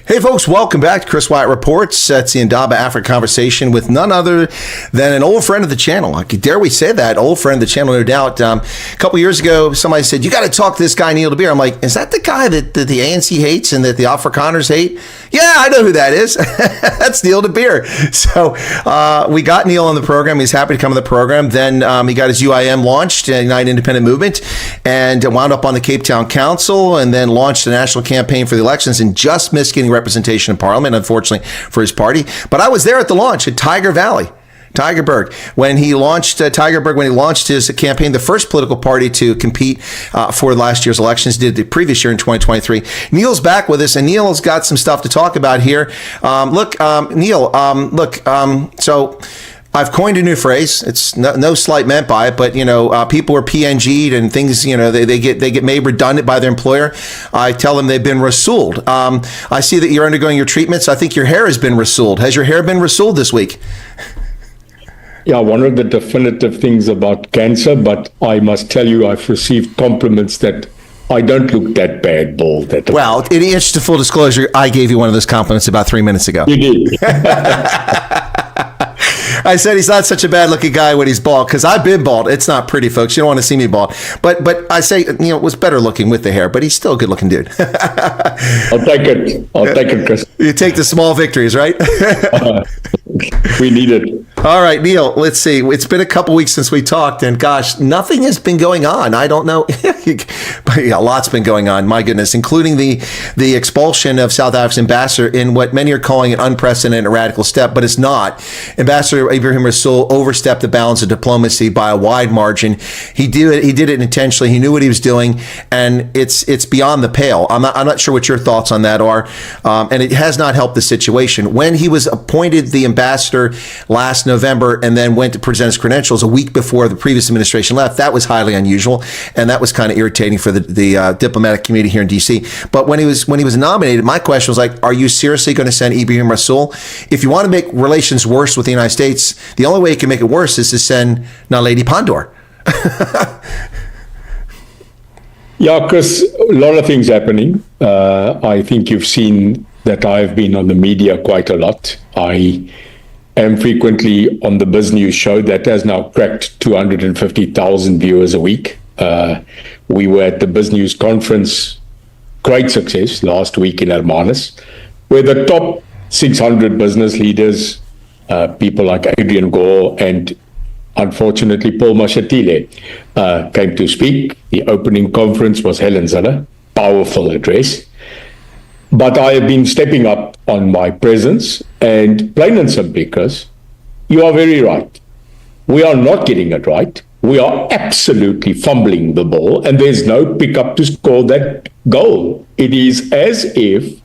Hey folks, welcome back to Chris Wyatt Reports. It's the Indaba Africa conversation with none other than an old friend of the channel. Dare we say that? Old friend of the channel, no doubt. A couple years ago, somebody said, you got to talk to this guy, Neil De Beer. I'm like, is that the guy that the ANC hates and that the Afrikaners hate? Yeah, I know who that is. That's Neil De Beer. So we got Neil on the program. He's happy to come on the program. Then he got his UIM launched, United Independent Movement, and wound up on the Cape Town Council, and then launched a national campaign for the elections and just missed getting representation in Parliament, unfortunately, for his party. But I was there at the launch at Tigerberg, when he launched his campaign, the first political party to compete for last year's elections, did the previous year in 2023. Neil's back with us, and Neil's got some stuff to talk about here. Neil, so I've coined a new phrase. It's no slight meant by it, but people are PNG'd and things. They get made redundant by their employer. I tell them they've been Rasooled. I see that you're undergoing your treatments. I think your hair has been Rasooled. Has your hair been Rasooled this week? Yeah, one of the definitive things about cancer, but I must tell you, I've received compliments that I don't look that bad bald. Well, in the interest of full disclosure, I gave you one of those compliments about 3 minutes ago. You did. I said he's not such a bad-looking guy when he's bald, because I've been bald. It's not pretty, folks. You don't want to see me bald. But I say, it was better looking with the hair, but he's still a good-looking dude. I'll take it, Chris. You take the small victories, right? We need it. All right, Neil, let's see. It's been a couple weeks since we talked, and gosh, nothing has been going on. I don't know. But yeah, a lot's been going on, my goodness, including the expulsion of South Africa's ambassador in what many are calling an unprecedented and radical step, but it's not. Ambassador Ibrahim Rasool overstepped the bounds of diplomacy by a wide margin. He did it intentionally. He knew what he was doing, and it's beyond the pale. I'm not sure what your thoughts on that are, and it has not helped the situation. When he was appointed the ambassador last November and then went to present his credentials a week before the previous administration left, that was highly unusual, and that was kind of irritating for the diplomatic community here in D.C. But when he was nominated, my question was like, are you seriously going to send Ibrahim Rasool? If you want to make relations worse with the United States, the only way you can make it worse is to send Naledi Pandor. Yeah, Chris, a lot of things happening. I think you've seen that I've been on the media quite a lot. I am frequently on the Biz News show that has now cracked 250,000 viewers a week. We were at the Biz News conference, great success, last week in Hermanus, where the top 600 business leaders, people like Adrian Gore and unfortunately Paul Mashatile, came to speak. The opening conference was Helen Zille, powerful address. But I have been stepping up on my presence, and plain and simply, Chris, you are very right. We are not getting it right. We are absolutely fumbling the ball, and there's no pickup to score that goal. It is as if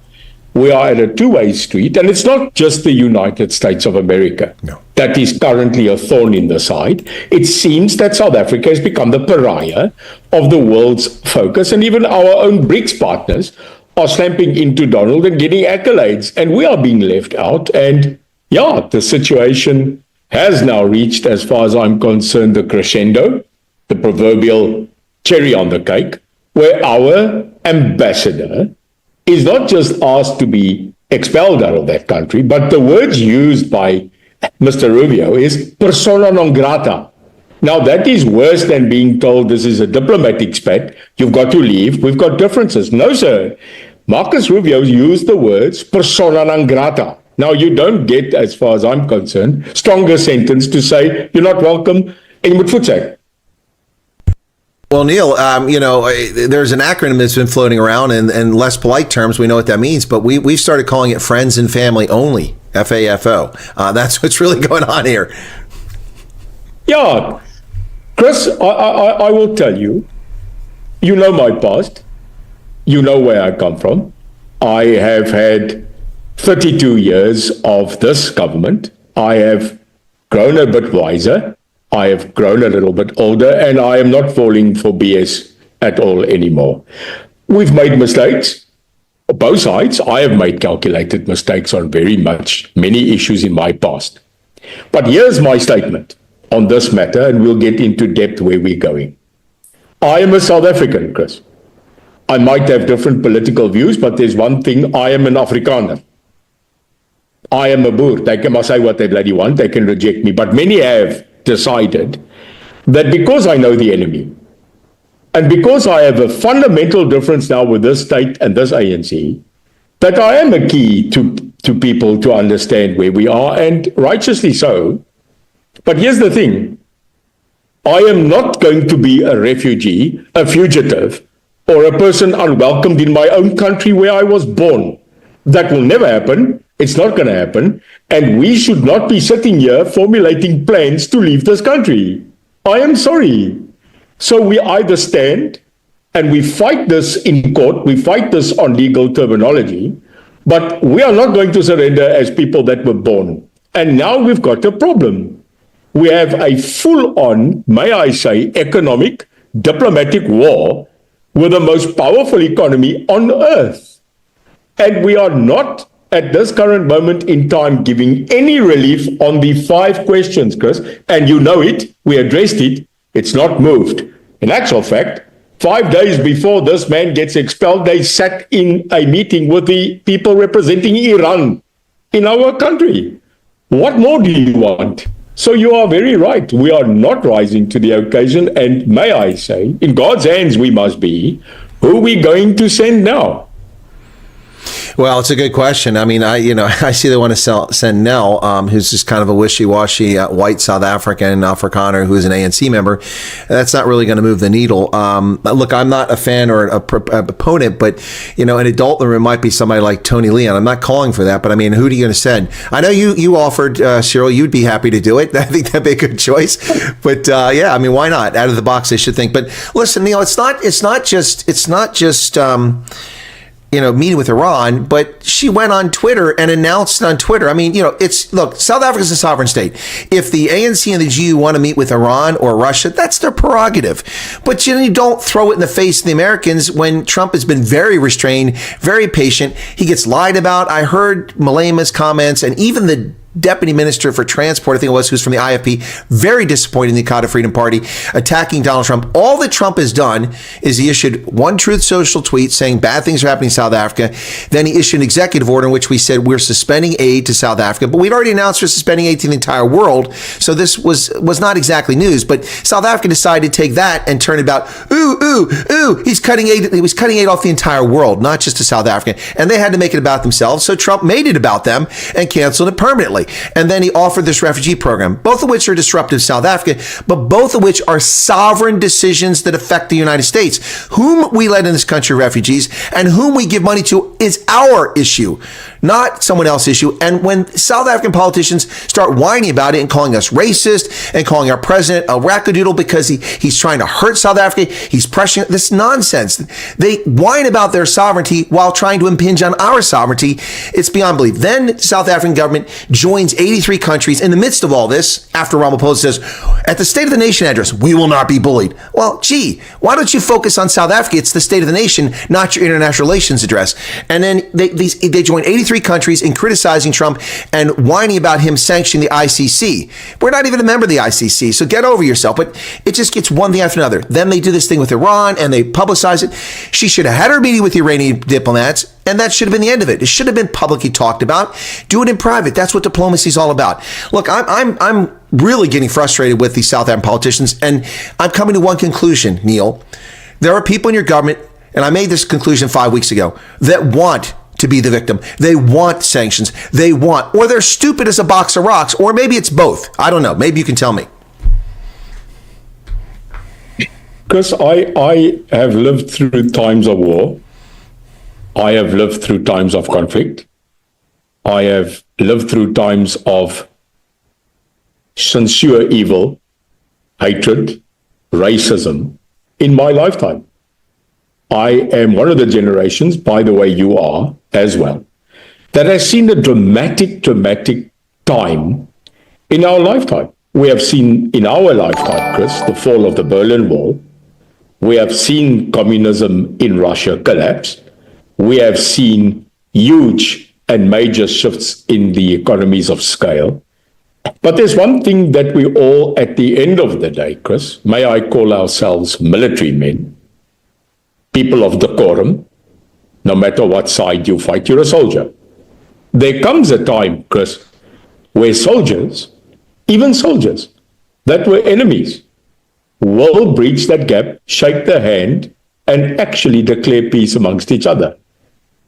we are at a two-way street, and it's not just the United States of America that is currently a thorn in the side. It seems that South Africa has become the pariah of the world's focus, and even our own BRICS partners are slamping into Donald and getting accolades, and we are being left out. And yeah, the situation has now reached, as far as I'm concerned, the crescendo, the proverbial cherry on the cake, where our ambassador is not just asked to be expelled out of that country, but the words used by Mr. Rubio is persona non grata. Now, that is worse than being told this is a diplomatic spat. You've got to leave. We've got differences. No, sir. Marcus Rubio used the words persona non grata. Now, you don't get, as far as I'm concerned, stronger sentence to say you're not welcome en moet voetstuk. Well, Neil, there's an acronym that's been floating around, and in less polite terms, we know what that means, but we've started calling it friends and family only, FAFO. That's what's really going on here. Yeah. Chris, I will tell you, you know my past. You know where I come from. I have had 32 years of this government. I have grown a bit wiser. I have grown a little bit older, and I am not falling for BS at all anymore. We've made mistakes. Both sides. I have made calculated mistakes on many issues in my past. But here's my statement on this matter, and we'll get into depth where we're going. I am a South African, Chris. I might have different political views, but there's one thing: I am an Afrikaner. I am a Boer. They can say what they bloody want. They can reject me. But many have decided that because I know the enemy, and because I have a fundamental difference now with this state and this ANC, that I am a key to people to understand where we are, and righteously so. But here's the thing. I am not going to be a refugee, a fugitive, or a person unwelcomed in my own country where I was born. That will never happen. It's not going to happen. And we should not be sitting here formulating plans to leave this country. I am sorry. So we either stand and we fight this in court, we fight this on legal terminology, but we are not going to surrender as people that were born. And now we've got a problem. We have a full-on, may I say, economic, diplomatic war with the most powerful economy on earth. And we are not, at this current moment in time, giving any relief on the 5 questions, Chris. And you know it, we addressed it, it's not moved. In actual fact, 5 days before this man gets expelled, they sat in a meeting with the people representing Iran in our country. What more do you want? So you are very right. We are not rising to the occasion. And may I say, in God's hands we must be. Who are we going to send now? Well, it's a good question. I mean, I see they want to send Nell, who's just kind of a wishy-washy white South African Afrikaner who's an ANC member. That's not really going to move the needle. Look, I'm not a fan or a proponent, but, an adult in the room might be somebody like Tony Leon. I'm not calling for that, but I mean, who are you going to send? I know you offered, Cyril, you'd be happy to do it. I think that'd be a good choice. But yeah, I mean, why not? Out of the box, they should think. But listen, Neil, it's not just meeting with Iran, but she went on Twitter and announced on Twitter. I mean, look, South Africa's a sovereign state. If the ANC and the GU want to meet with Iran or Russia, that's their prerogative. But you don't throw it in the face of the Americans when Trump has been very restrained, very patient. He gets lied about. I heard Malema's comments, and even the Deputy Minister for Transport, I think it was, who's from the IFP, very disappointed in the Dakota Freedom Party, attacking Donald Trump. All that Trump has done is he issued one Truth Social tweet saying bad things are happening in South Africa. Then he issued an executive order in which we said we're suspending aid to South Africa. But we've already announced we're suspending aid to the entire world. So this was not exactly news. But South Africa decided to take that and turn it about, he's cutting aid. He was cutting aid off the entire world, not just to South Africa. And they had to make it about themselves. So Trump made it about them and canceled it permanently. And then he offered this refugee program, both of which are disruptive to South Africa, but both of which are sovereign decisions that affect the United States. Whom we let in this country, refugees, and whom we give money to is our issue, not someone else's issue. And when South African politicians start whining about it and calling us racist and calling our president a wackadoodle because he's trying to hurt South Africa, he's pressuring this nonsense. They whine about their sovereignty while trying to impinge on our sovereignty. It's beyond belief. Then the South African government joins 83 countries in the midst of all this, after Ramaphosa says, at the State of the Nation address, we will not be bullied. Well, gee, why don't you focus on South Africa? It's the State of the Nation, not your international relations address. And then they join 83 countries in criticizing Trump and whining about him sanctioning the ICC. We're not even a member of the ICC, so get over yourself. But it just gets one thing after another. Then they do this thing with Iran and they publicize it. She should have had her meeting with the Iranian diplomats, and that should have been the end of it. It should have been publicly talked about. Do it in private. That's what diplomacy is all about. Look, I'm really getting frustrated with these South African politicians, and I'm coming to one conclusion, Neil. There are people in your government, and I made this conclusion 5 weeks ago, that want to be the victim. They want sanctions. Or they're stupid as a box of rocks, or maybe it's both. I don't know. Maybe you can tell me. Because I have lived through times of war. I have lived through times of conflict. I have lived through times of sincere evil, hatred, racism in my lifetime. I am one of the generations, by the way you are as well, that has seen a dramatic time in our lifetime. We have seen in our lifetime, Chris, the fall of the Berlin Wall. We have seen communism in Russia collapse. We have seen huge and major shifts in the economies of scale. But there's one thing that we all, at the end of the day, Chris, may I call ourselves military men, people of decorum. No matter what side you fight, you're a soldier. There comes a time, Chris, where soldiers, even soldiers that were enemies, will breach that gap, shake their hand, and actually declare peace amongst each other.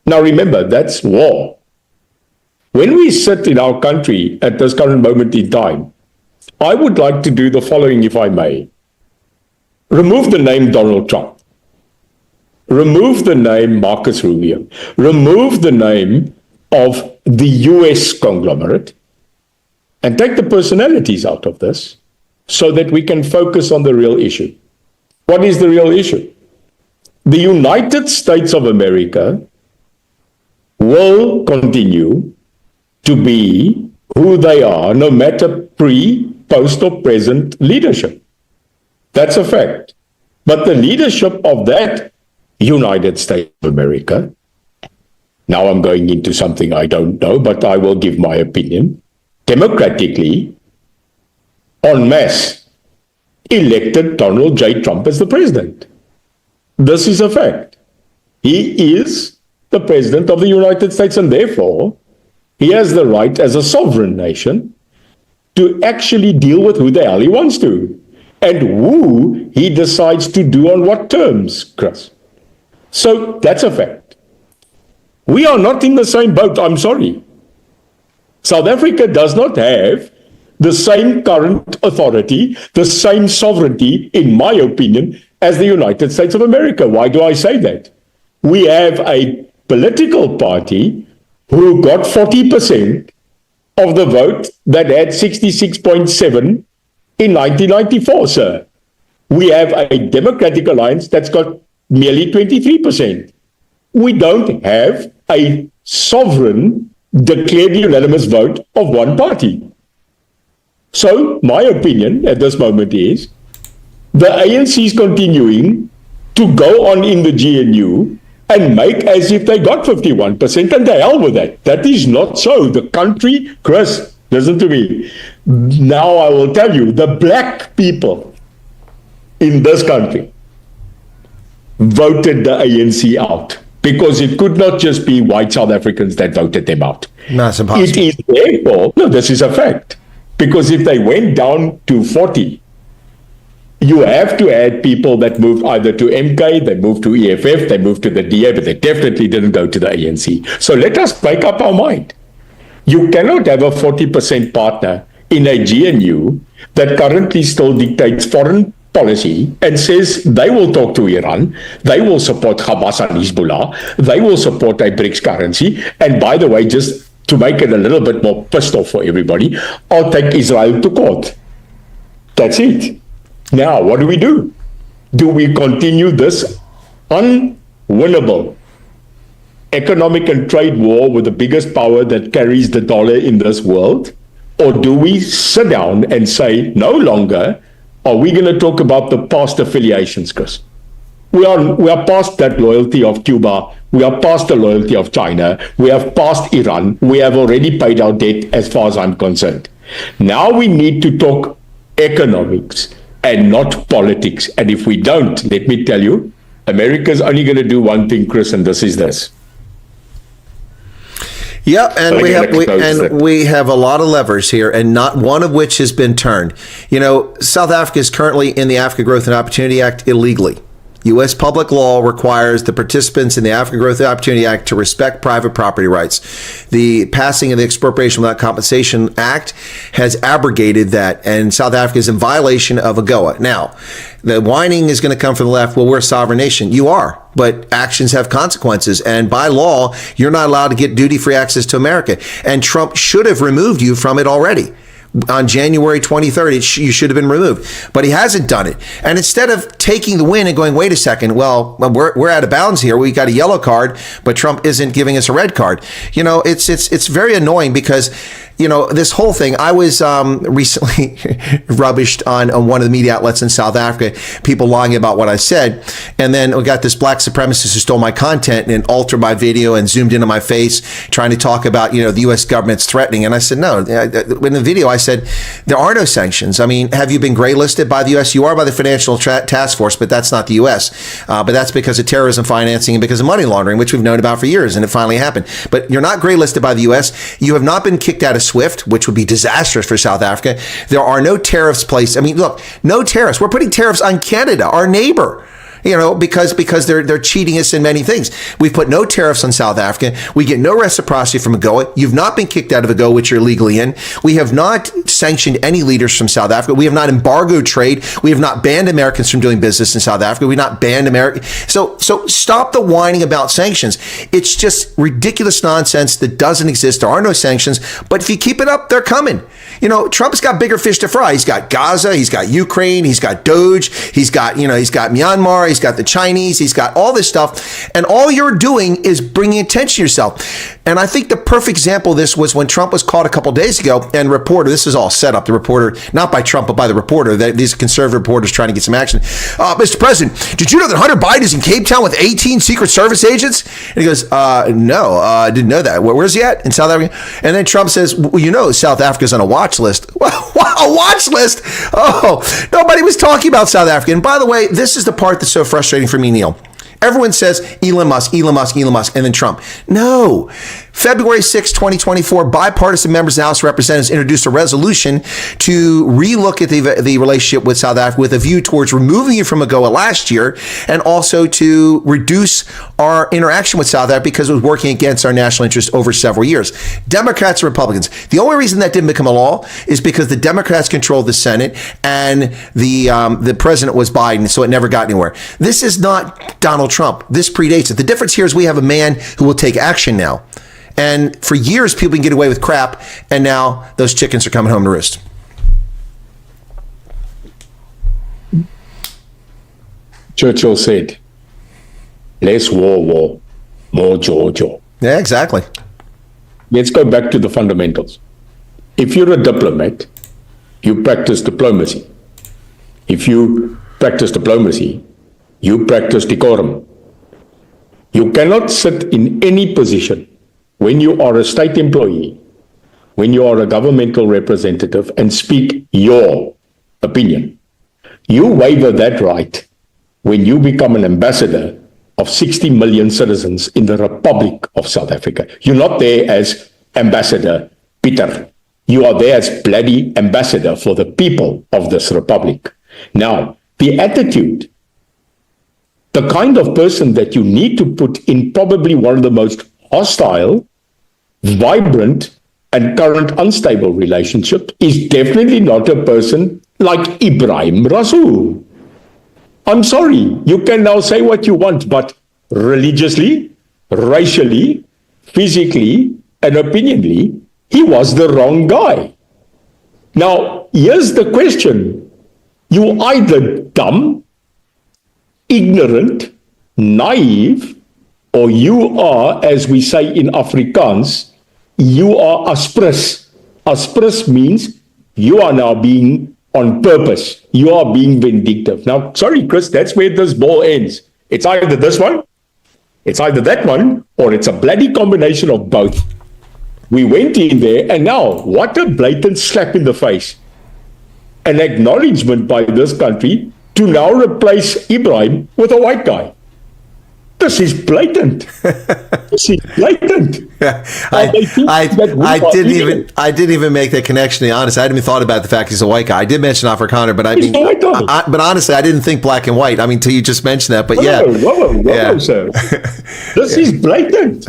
Now remember, that's war. When we sit in our country at this current moment in time, I would like to do the following, if I may. Remove the name Donald Trump. Remove the name Marcus Rubio. Remove the name of the US conglomerate and take the personalities out of this so that we can focus on the real issue. What is the real issue? The United States of America will continue to be who they are, no matter pre, post, or present leadership. That's a fact. But the leadership of that United States of America, now I'm going into something I don't know, but I will give my opinion, democratically, en masse, elected Donald J. Trump as the president. This is a fact. He is the president of the United States, and therefore, he has the right as a sovereign nation to actually deal with who the hell he wants to and who he decides to do on what terms, Chris. So that's a fact. We are not in the same boat, I'm sorry. South Africa does not have the same current authority, the same sovereignty, in my opinion, as the United States of America. Why do I say that? We have a political party who got 40% of the vote that had 66.7 in 1994, sir. We have a Democratic Alliance that's got merely 23%. We don't have a sovereign declared unanimous vote of one party. So my opinion at this moment is the ANC is continuing to go on in the GNU and make as if they got 51%, and the hell with that. That is not so. The country, Chris, listen to me. Now I will tell you, the black people in this country voted the ANC out because it could not just be white South Africans that voted them out. No, it's impossible. It is therefore, no, this is a fact. Because if they went down to 40, you have to add people that moved either to MK, they moved to EFF, they moved to the DA, but they definitely didn't go to the ANC. So let us make up our mind. You cannot have a 40% partner in a GNU that currently still dictates foreign policy and says they will talk to Iran, they will support Hamas and Hezbollah, they will support a BRICS currency, and by the way, just to make it a little bit more pissed off for everybody, I'll take Israel to court. That's it. Now, what do? Do we continue this unwinnable economic and trade war with the biggest power that carries the dollar in this world? Or do we sit down and say, no longer are we going to talk about the past affiliations, Chris? We are past that loyalty of Cuba. We are past the loyalty of China. We have passed Iran. We have already paid our debt as far as I'm concerned. Now we need to talk economics and not politics. And if we don't, let me tell you, America's only going to do one thing, Chris, and this is this. Yeah, and we have a lot of levers here, and not one of which has been turned. You know, South Africa is currently in the Africa Growth and Opportunity Act illegally. U.S. public law requires the participants in the African Growth and Opportunity Act to respect private property rights. The passing of the Expropriation Without Compensation Act has abrogated that, and South Africa is in violation of AGOA. Now, the whining is going to come from the left. Well, we're a sovereign nation. You are, but actions have consequences, and by law, you're not allowed to get duty-free access to America. And Trump should have removed you from it already. On January 23rd, you should have been removed, but he hasn't done it. And instead of taking the win and going, wait a second, well, we're out of bounds here. We got a yellow card, but Trump isn't giving us a red card. You know, it's very annoying because, you know, this whole thing, I was recently rubbished on one of the media outlets in South Africa, people lying about what I said. And then we got this black supremacist who stole my content and altered my video and zoomed into my face, trying to talk about, you know, the U.S. government's threatening. And I said, no, in the video, I said, there are no sanctions. I mean, have you been gray listed by the U.S.? You are by the Financial Task Force, but that's not the U.S. But that's because of terrorism financing and because of money laundering, which we've known about for years, and it finally happened. But you're not gray listed by the U.S. You have not been kicked out of SWIFT, which would be disastrous for South Africa. There are no tariffs placed. I mean, look, no tariffs. We're putting tariffs on Canada, our neighbor. Because they're cheating us in many things. We've put no tariffs on South Africa. We get no reciprocity from AGOA. You've not been kicked out of AGOA, which you're legally in. We have not sanctioned any leaders from South Africa. We have not embargoed trade. We have not banned Americans from doing business in South Africa. We've not banned America. So stop the whining about sanctions. It's just ridiculous nonsense that doesn't exist. There are no sanctions. But if you keep it up, they're coming. Trump's got bigger fish to fry. He's got Gaza. He's got Ukraine. He's got Doge. He's got Myanmar. He's got the Chinese. He's got all this stuff. And all you're doing is bringing attention to yourself. And I think the perfect example of this was when Trump was caught a couple of days ago, and reporter, this is all set up, the reporter, not by Trump, but by the reporter, these conservative reporters trying to get some action. Mr. President, did you know that Hunter Biden is in Cape Town with 18 Secret Service agents? And he goes, no, I didn't know that. Where's he at? In South Africa? And then Trump says, well, South Africa's on a watch list. A watch list? Oh, nobody was talking about South Africa. And by the way, this is the part that's so frustrating for me, Neil. Everyone says Elon Musk, and then Trump. No. February 6, 2024, bipartisan members of the House of Representatives introduced a resolution to relook at the relationship with South Africa with a view towards removing it from AGOA last year, and also to reduce our interaction with South Africa because it was working against our national interest over several years. Democrats and Republicans. The only reason that didn't become a law is because the Democrats controlled the Senate and the president was Biden, so it never got anywhere. This is not Donald Trump. This predates it. The difference here is we have a man who will take action now. And for years, people can get away with crap, and now those chickens are coming home to roost. Churchill said, less war, more jaw. Yeah, exactly. Let's go back to the fundamentals. If you're a diplomat, you practice diplomacy. If you practice diplomacy, you practice decorum. You cannot sit in any position when you are a state employee, when you are a governmental representative, and speak your opinion. You waiver that right when you become an ambassador of 60 million citizens in the Republic of South Africa. You're not there as Ambassador Peter. You are there as bloody ambassador for the people of this republic. Now, the attitude, the kind of person that you need to put in probably one of the most hostile, vibrant, and current unstable relationship is definitely not a person like Ibrahim Rasool. I'm sorry, you can now say what you want, but religiously, racially, physically, and opinionally, he was the wrong guy. Now, here's the question. You either dumb, ignorant, naive, or you are, as we say in Afrikaans, you are aspris. Aspris means you are now being on purpose. You are being vindictive. Now, sorry, Chris, that's where this ball ends. It's either this one, it's either that one, or it's a bloody combination of both. We went in there, and now, what a blatant slap in the face. An acknowledgement by this country to now replace Ibrahim with a white guy. This is blatant. This is blatant. I didn't even make that connection, to be honest. I hadn't even thought about the fact he's a white guy. I did mention Afrikaner, but but honestly, I didn't think black and white. I mean, till you just mentioned that, but whoa, sir. This is blatant.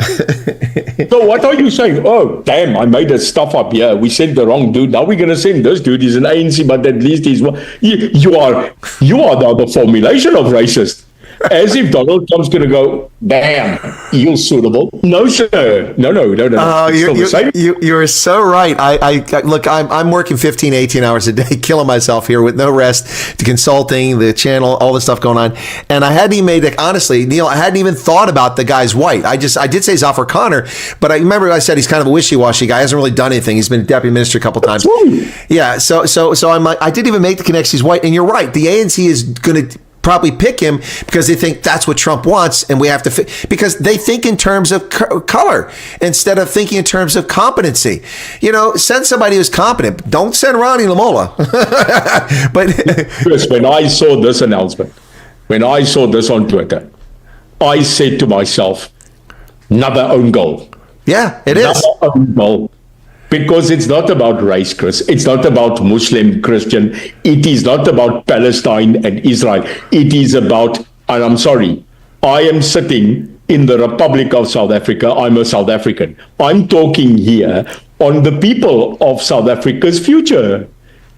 So what are you saying? Oh, damn, I made that stuff up here. We sent the wrong dude. Now we're going to send this dude. He's an ANC, but at least he's one. You are now the formulation of racist. As if Donald Trump's going to go, damn, you're suitable. No, sir. No. Oh, you're so right. I look, I'm working 15, 18 hours a day, killing myself here with no rest, the consulting, the channel, all this stuff going on. And I hadn't even made it, honestly, Neil, I hadn't even thought about the guy's white. I did say Zafar Connor, but I remember I said he's kind of a wishy-washy guy. He hasn't really done anything. He's been deputy minister a couple times. Right. Yeah. So I'm like, I didn't even make the connection. He's white. And you're right. The ANC is going to probably pick him because they think that's what Trump wants, and we have to because they think in terms of color instead of thinking in terms of competency. Send somebody who's competent. Don't send Ronnie Lamola. But Chris, when I saw this announcement, when I saw this on Twitter, I said to myself, another own goal. Yeah, it is. Another own goal. Because it's not about race, Chris. It's not about Muslim, Christian. It is not about Palestine and Israel. It is about, and I'm sorry, I am sitting in the Republic of South Africa. I'm a South African. I'm talking here on the people of South Africa's future.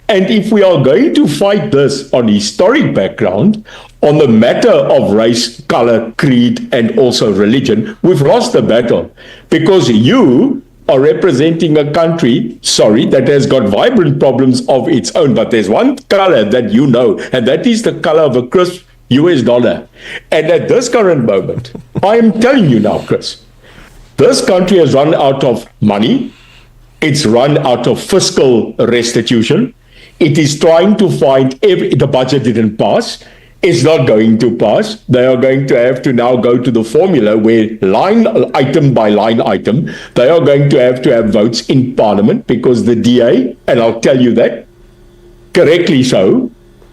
And if we are going to fight this on historic background, on the matter of race, color, creed, and also religion, we've lost the battle. Because you are representing a country, that has got vibrant problems of its own. But there's one color that you know, and that is the color of a crisp US dollar. And at this current moment, I am telling you now, Chris, this country has run out of money. It's run out of fiscal restitution. It is trying to find, the budget didn't pass. It's not going to pass. They are going to have to now go to the formula where line item by line item, they are going to have votes in Parliament because the DA, and I'll tell you that, correctly so,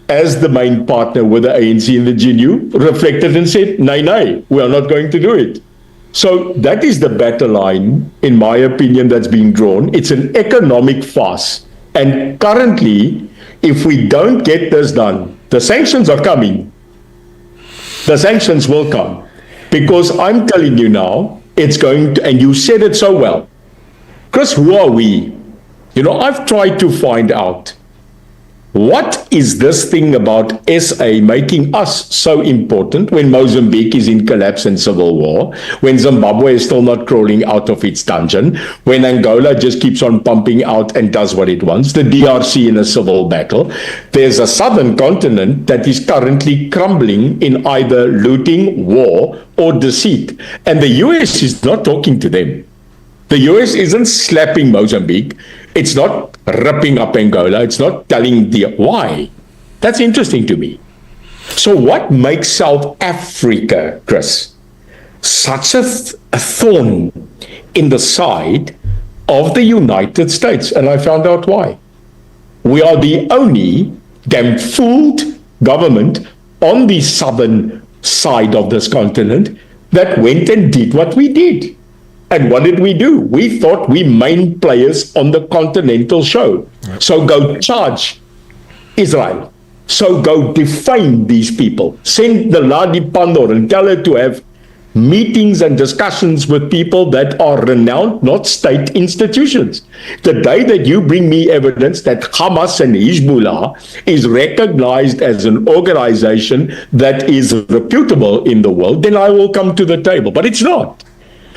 as the main partner with the ANC and the GNU, reflected and said, nay, we are not going to do it. So that is the battle line, in my opinion, that's being drawn. It's an economic farce. And currently, if we don't get this done, the sanctions are coming. The sanctions will come. Because I'm telling you now, it's going to, and you said it so well. Chris, who are we? I've tried to find out, what is this thing about SA making us so important when Mozambique is in collapse and civil war, when Zimbabwe is still not crawling out of its dungeon, when Angola just keeps on pumping out and does what it wants, the DRC in a civil battle. There's a southern continent that is currently crumbling in either looting, war, or deceit. And the US is not talking to them. The US isn't slapping Mozambique. It's not ripping up Angola. It's not telling why. That's interesting to me. So what makes South Africa, Chris, such a thorn in the side of the United States? And I found out why. We are the only damn fooled government on the southern side of this continent that went and did what we did. And what did we do? We thought we main players on the continental show. Right. So go charge Israel. So go defame these people. Send the Ladi Pandor and tell her to have meetings and discussions with people that are renowned, not state institutions. The day that you bring me evidence that Hamas and Hezbollah is recognized as an organization that is reputable in the world, then I will come to the table. But it's not.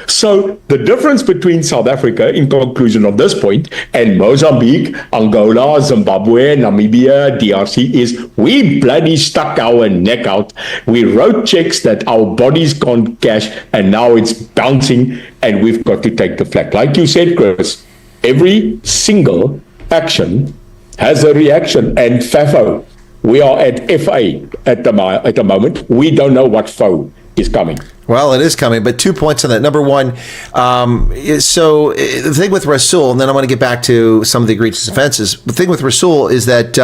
So the difference between South Africa, in conclusion of this point, and Mozambique, Angola, Zimbabwe, Namibia, DRC is we bloody stuck our neck out. We wrote checks that our bodies can't cash, and now it's bouncing, and we've got to take the flak. Like you said, Chris, every single action has a reaction, and FAFO, we are at FA at the moment. We don't know what FO is coming. Well, it is coming, but 2 points on that. Number one, so the thing with Rasool, and then I want to get back to some of the egregious offenses. The thing with Rasool is that,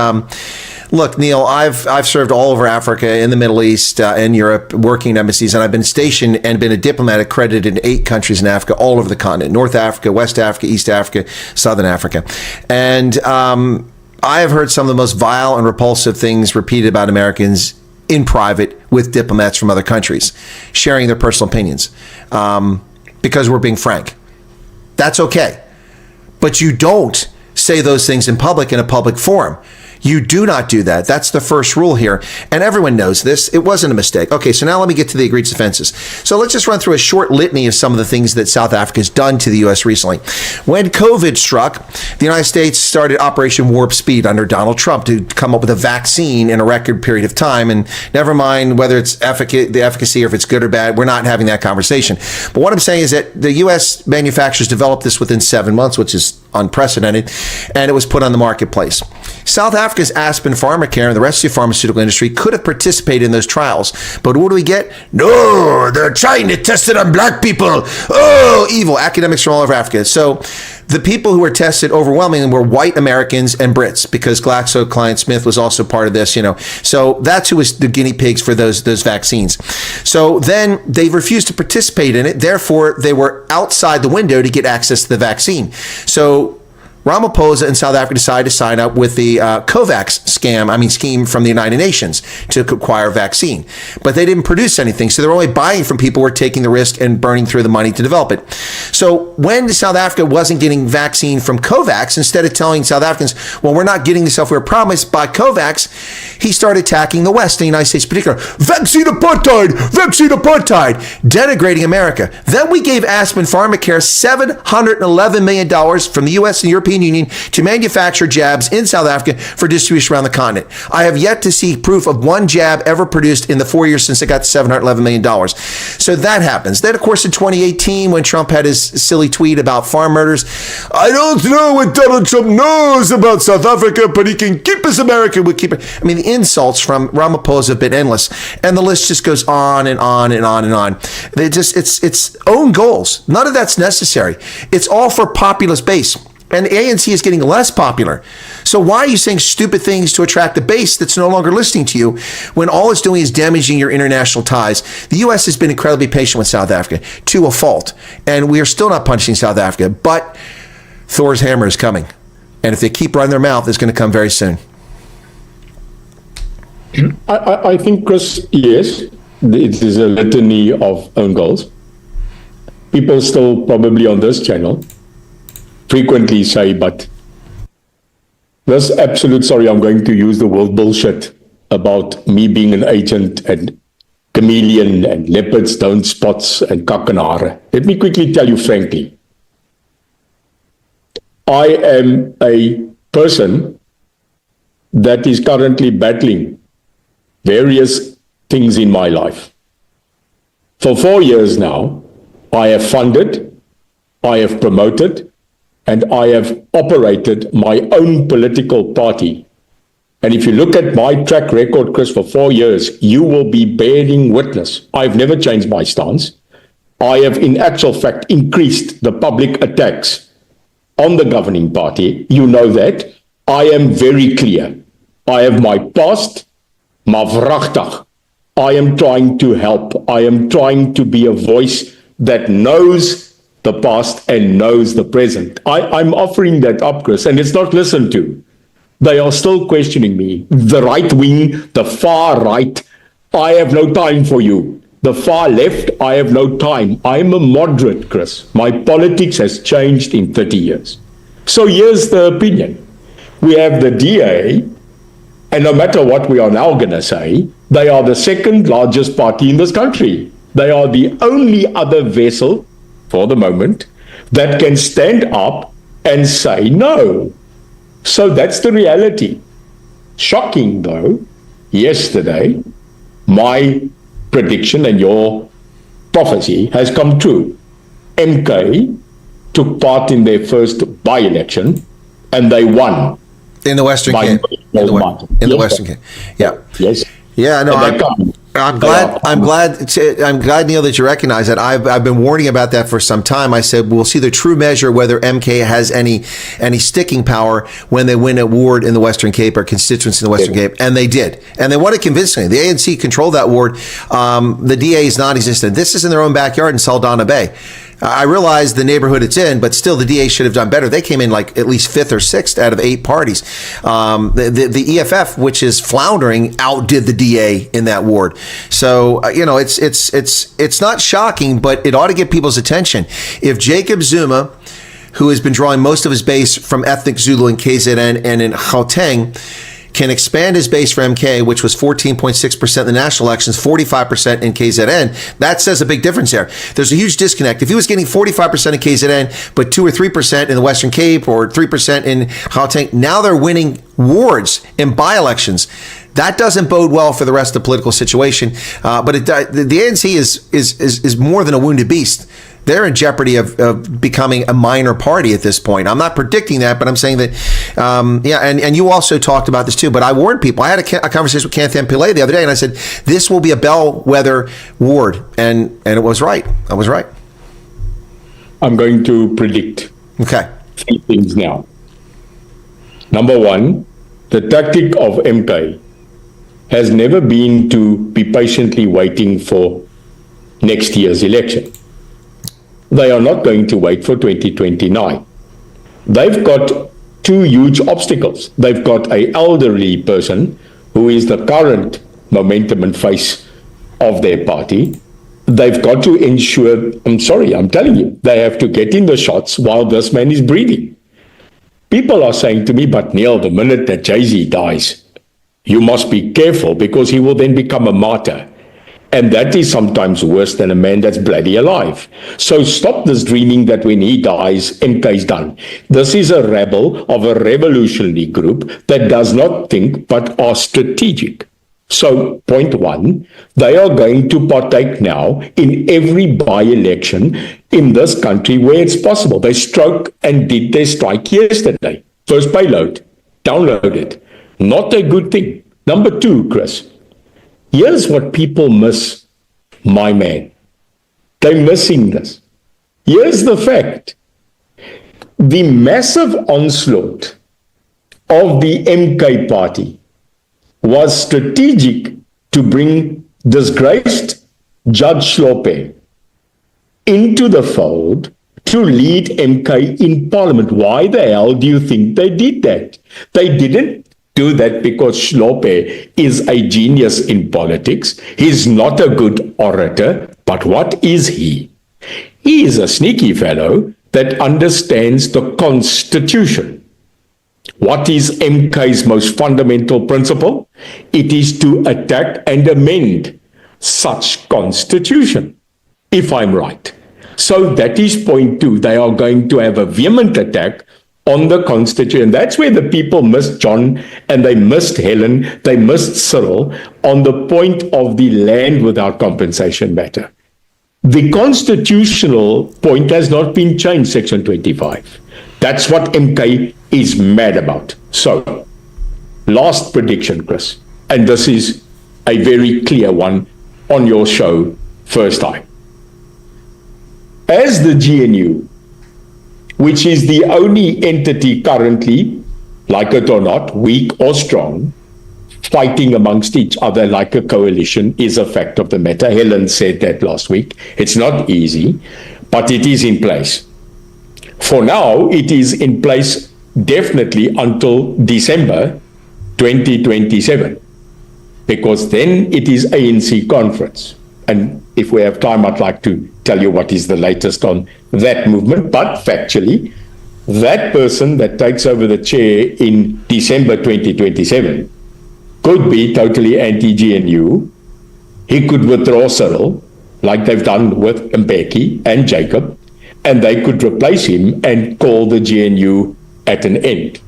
look, Neil, I've served all over Africa, in the Middle East, and Europe, working in embassies, and I've been stationed and been a diplomat accredited in 8 countries in Africa, all over the continent: North Africa, West Africa, East Africa, Southern Africa. And I have heard some of the most vile and repulsive things repeated about Americans in private with diplomats from other countries, sharing their personal opinions, because we're being frank. That's okay. But you don't say those things in public, in a public forum. You do not do that. That's the first rule here. And everyone knows this. It wasn't a mistake. Okay, so now let me get to the egregious offenses. So let's just run through a short litany of some of the things that South Africa has done to the U.S. recently. When COVID struck, the United States started Operation Warp Speed under Donald Trump to come up with a vaccine in a record period of time. And never mind whether it's the efficacy or if it's good or bad, we're not having that conversation. But what I'm saying is that the U.S. manufacturers developed this within 7 months, which is unprecedented, and it was put on the marketplace. South Africa's Aspen Pharmacare and the rest of the pharmaceutical industry could have participated in those trials. But what do we get? No, they're trying to test it on black people. Oh, evil academics from all over Africa. So the people who were tested overwhelmingly were white Americans and Brits, because GlaxoSmithKline was also part of this, So that's who was the guinea pigs for those vaccines. So then they refused to participate in it. Therefore, they were outside the window to get access to the vaccine. So Ramaphosa in South Africa decided to sign up with the COVAX scheme from the United Nations to acquire vaccine. But they didn't produce anything, so they were only buying from people who were taking the risk and burning through the money to develop it. So when South Africa wasn't getting vaccine from COVAX, instead of telling South Africans, well, we're not getting the stuff we were promised by COVAX, he started attacking the West, the United States in particular. Vaccine apartheid, denigrating America. Then we gave Aspen Pharmacare $711 million from the U.S. and European Union to manufacture jabs in South Africa for distribution around the continent. I have yet to see proof of one jab ever produced in the 4 years since it got $711 million. So that happens. Then, of course, in 2018, when Trump had his silly tweet about farm murders, I don't know what Donald Trump knows about South Africa, but he can keep us America. We keep it. I mean, the insults from Ramaphosa have been endless, and the list just goes on and on and on and on. It's own goals. None of that's necessary. It's all for populist base. And the ANC is getting less popular. So why are you saying stupid things to attract a base that's no longer listening to you when all it's doing is damaging your international ties? The U.S. has been incredibly patient with South Africa to a fault. And we are still not punishing South Africa. But Thor's hammer is coming. And if they keep running their mouth, it's going to come very soon. I think, Chris, yes, it is a litany of own goals. People still probably on this channel frequently say, but this absolute, sorry, I'm going to use the word bullshit about me being an agent and chameleon and leopards don't spots and kakenare. Let me quickly tell you frankly, I am a person that is currently battling various things in my life. For 4 years now, I have funded, I have promoted, and I have operated my own political party. And if you look at my track record, Chris, for 4 years, you will be bearing witness. I've never changed my stance. I have, in actual fact, increased the public attacks on the governing party. You know that. I am very clear. I have my past, maar wragtig. I am trying to help. I am trying to be a voice that knows the past and knows the present. I'm offering that up, Chris, and it's not listened to. They are still questioning me. The right wing, the far right, I have no time for you. The far left, I have no time. I'm a moderate, Chris. My politics has changed in 30 years. So here's the opinion. We have the DA, and no matter what we are now going to say, they are the second largest party in this country. They are the only other vessel for the moment, that can stand up and say no. So that's the reality. Shocking though, yesterday, my prediction and your prophecy has come true. MK took part in their first by-election and they won. In the Western Cape. In the Western Cape. Yeah. Yes. Yeah, no, I'm glad, Neil, that you recognize that. I've been warning about that for some time. I said we'll see the true measure whether MK has any sticking power when they win a ward in the Western Cape or constituents in the Western Cape, and they did, and they won it convincingly. The ANC controlled that ward. The DA is non-existent. This is in their own backyard in Saldanha Bay. I realize the neighborhood it's in, but still the DA should have done better. They came in like at least 5th or 6th out of 8 parties. The EFF, which is floundering, outdid the DA in that ward. So, it's not shocking, but it ought to get people's attention. If Jacob Zuma, who has been drawing most of his base from ethnic Zulu in KZN and in Gauteng, can expand his base for MK, which was 14.6% in the national elections, 45% in KZN. That says a big difference there. There's a huge disconnect. If he was getting 45% in KZN, but 2 or 3% in the Western Cape or 3% in Gauteng, now they're winning wards in by-elections. That doesn't bode well for the rest of the political situation. But the ANC is more than a wounded beast. they're in jeopardy of becoming a minor party at this point. I'm not predicting that, but I'm saying that, and you also talked about this too, but I warned people. I had a conversation with Kenneth M. Pillay the other day, and I said, this will be a bellwether ward, and it was right. I was right. I'm going to predict three things now. Number one, the tactic of MK has never been to be patiently waiting for next year's election. They are not going to wait for 2029. They've got two huge obstacles. They've got an elderly person who is the current momentum and face of their party. They've got to ensure, I'm telling you, they have to get in the shots while this man is breathing. People are saying to me, but Neil, the minute that Jay-Z dies, you must be careful because he will then become a martyr. And that is sometimes worse than a man that's bloody alive. So stop this dreaming that when he dies, MK is done. This is a rebel of a revolutionary group that does not think but are strategic. So point one, they are going to partake now in every by-election in this country where it's possible. They struck and did their strike yesterday. First payload, download it. Not a good thing. Number two, Chris. Here's what people miss, my man. They're missing this. Here's the fact. The massive onslaught of the MK party was strategic to bring disgraced Judge Slope into the fold to lead MK in Parliament. Why the hell do you think they did that? They didn't do that because Slope is a genius in politics. He's not a good orator, but what is he? He is a sneaky fellow that understands the Constitution. What is MK's most fundamental principle? It is to attack and amend such Constitution, if I'm right. So that is point two. They are going to have a vehement attack on the Constitution. That's where the people missed John and they missed Helen, they missed Cyril on the point of the land without compensation matter. The constitutional point has not been changed, Section 25. That's what MK is mad about. So, last prediction, Chris, and this is a very clear one on your show, first time. As the GNU, which is the only entity currently, like it or not, weak or strong, fighting amongst each other like a coalition is a fact of the matter. Helen said that last week. It's not easy, but it is in place. For now, it is in place definitely until December 2027, because then it is ANC conference. And if we have time, I'd like to tell you what is the latest on that movement. But factually, that person that takes over the chair in December 2027 could be totally anti-GNU. He could withdraw Cyril, like they've done with Mbeki and Jacob, and they could replace him and call the GNU at an end.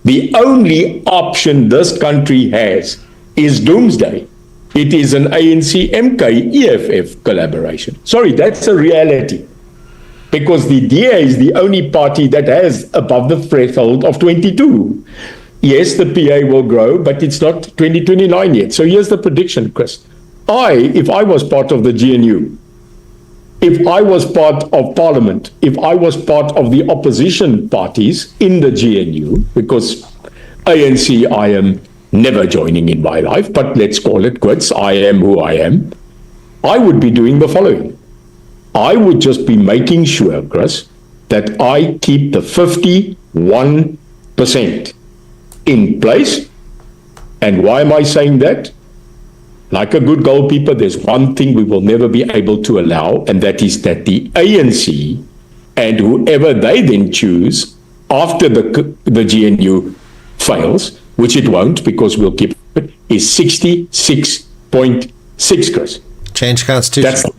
The only option this country has is doomsday. It is an ANC-MK-EFF collaboration. Sorry, that's a reality. Because the DA is the only party that has above the threshold of 22. Yes, the PA will grow, but it's not 2029 yet. So here's the prediction, Chris. If I was part of the GNU, if I was part of Parliament, if I was part of the opposition parties in the GNU, because ANC I am never joining in my life, but let's call it quits, I am who I am, I would be doing the following. I would just be making sure, Chris, that I keep the 51% in place. And why am I saying that? Like a good goalkeeper, there's one thing we will never be able to allow, and that is that the ANC and whoever they then choose after the GNU fails, which it won't because we'll keep it, is 66.6, Chris. Change constitution.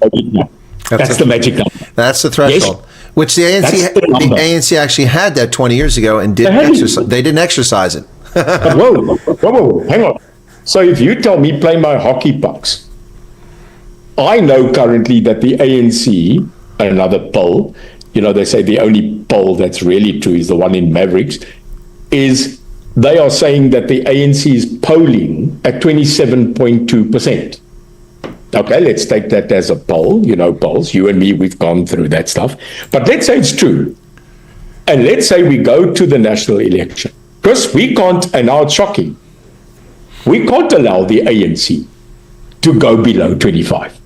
That's the magic number. That's the threshold. Yes. Which the ANC actually had that 20 years ago and they didn't exercise it. whoa, hang on. So if you tell me play my hockey pucks, I know currently that the ANC another poll, they say the only poll that's really true is the one in Mavericks, is they are saying that the ANC is polling at 27.2%. Okay, let's take that as a poll. Polls, you and me, we've gone through that stuff. But let's say it's true. And let's say we go to the national election. Because we can't, and now it's shocking, we can't allow the ANC to go below 25.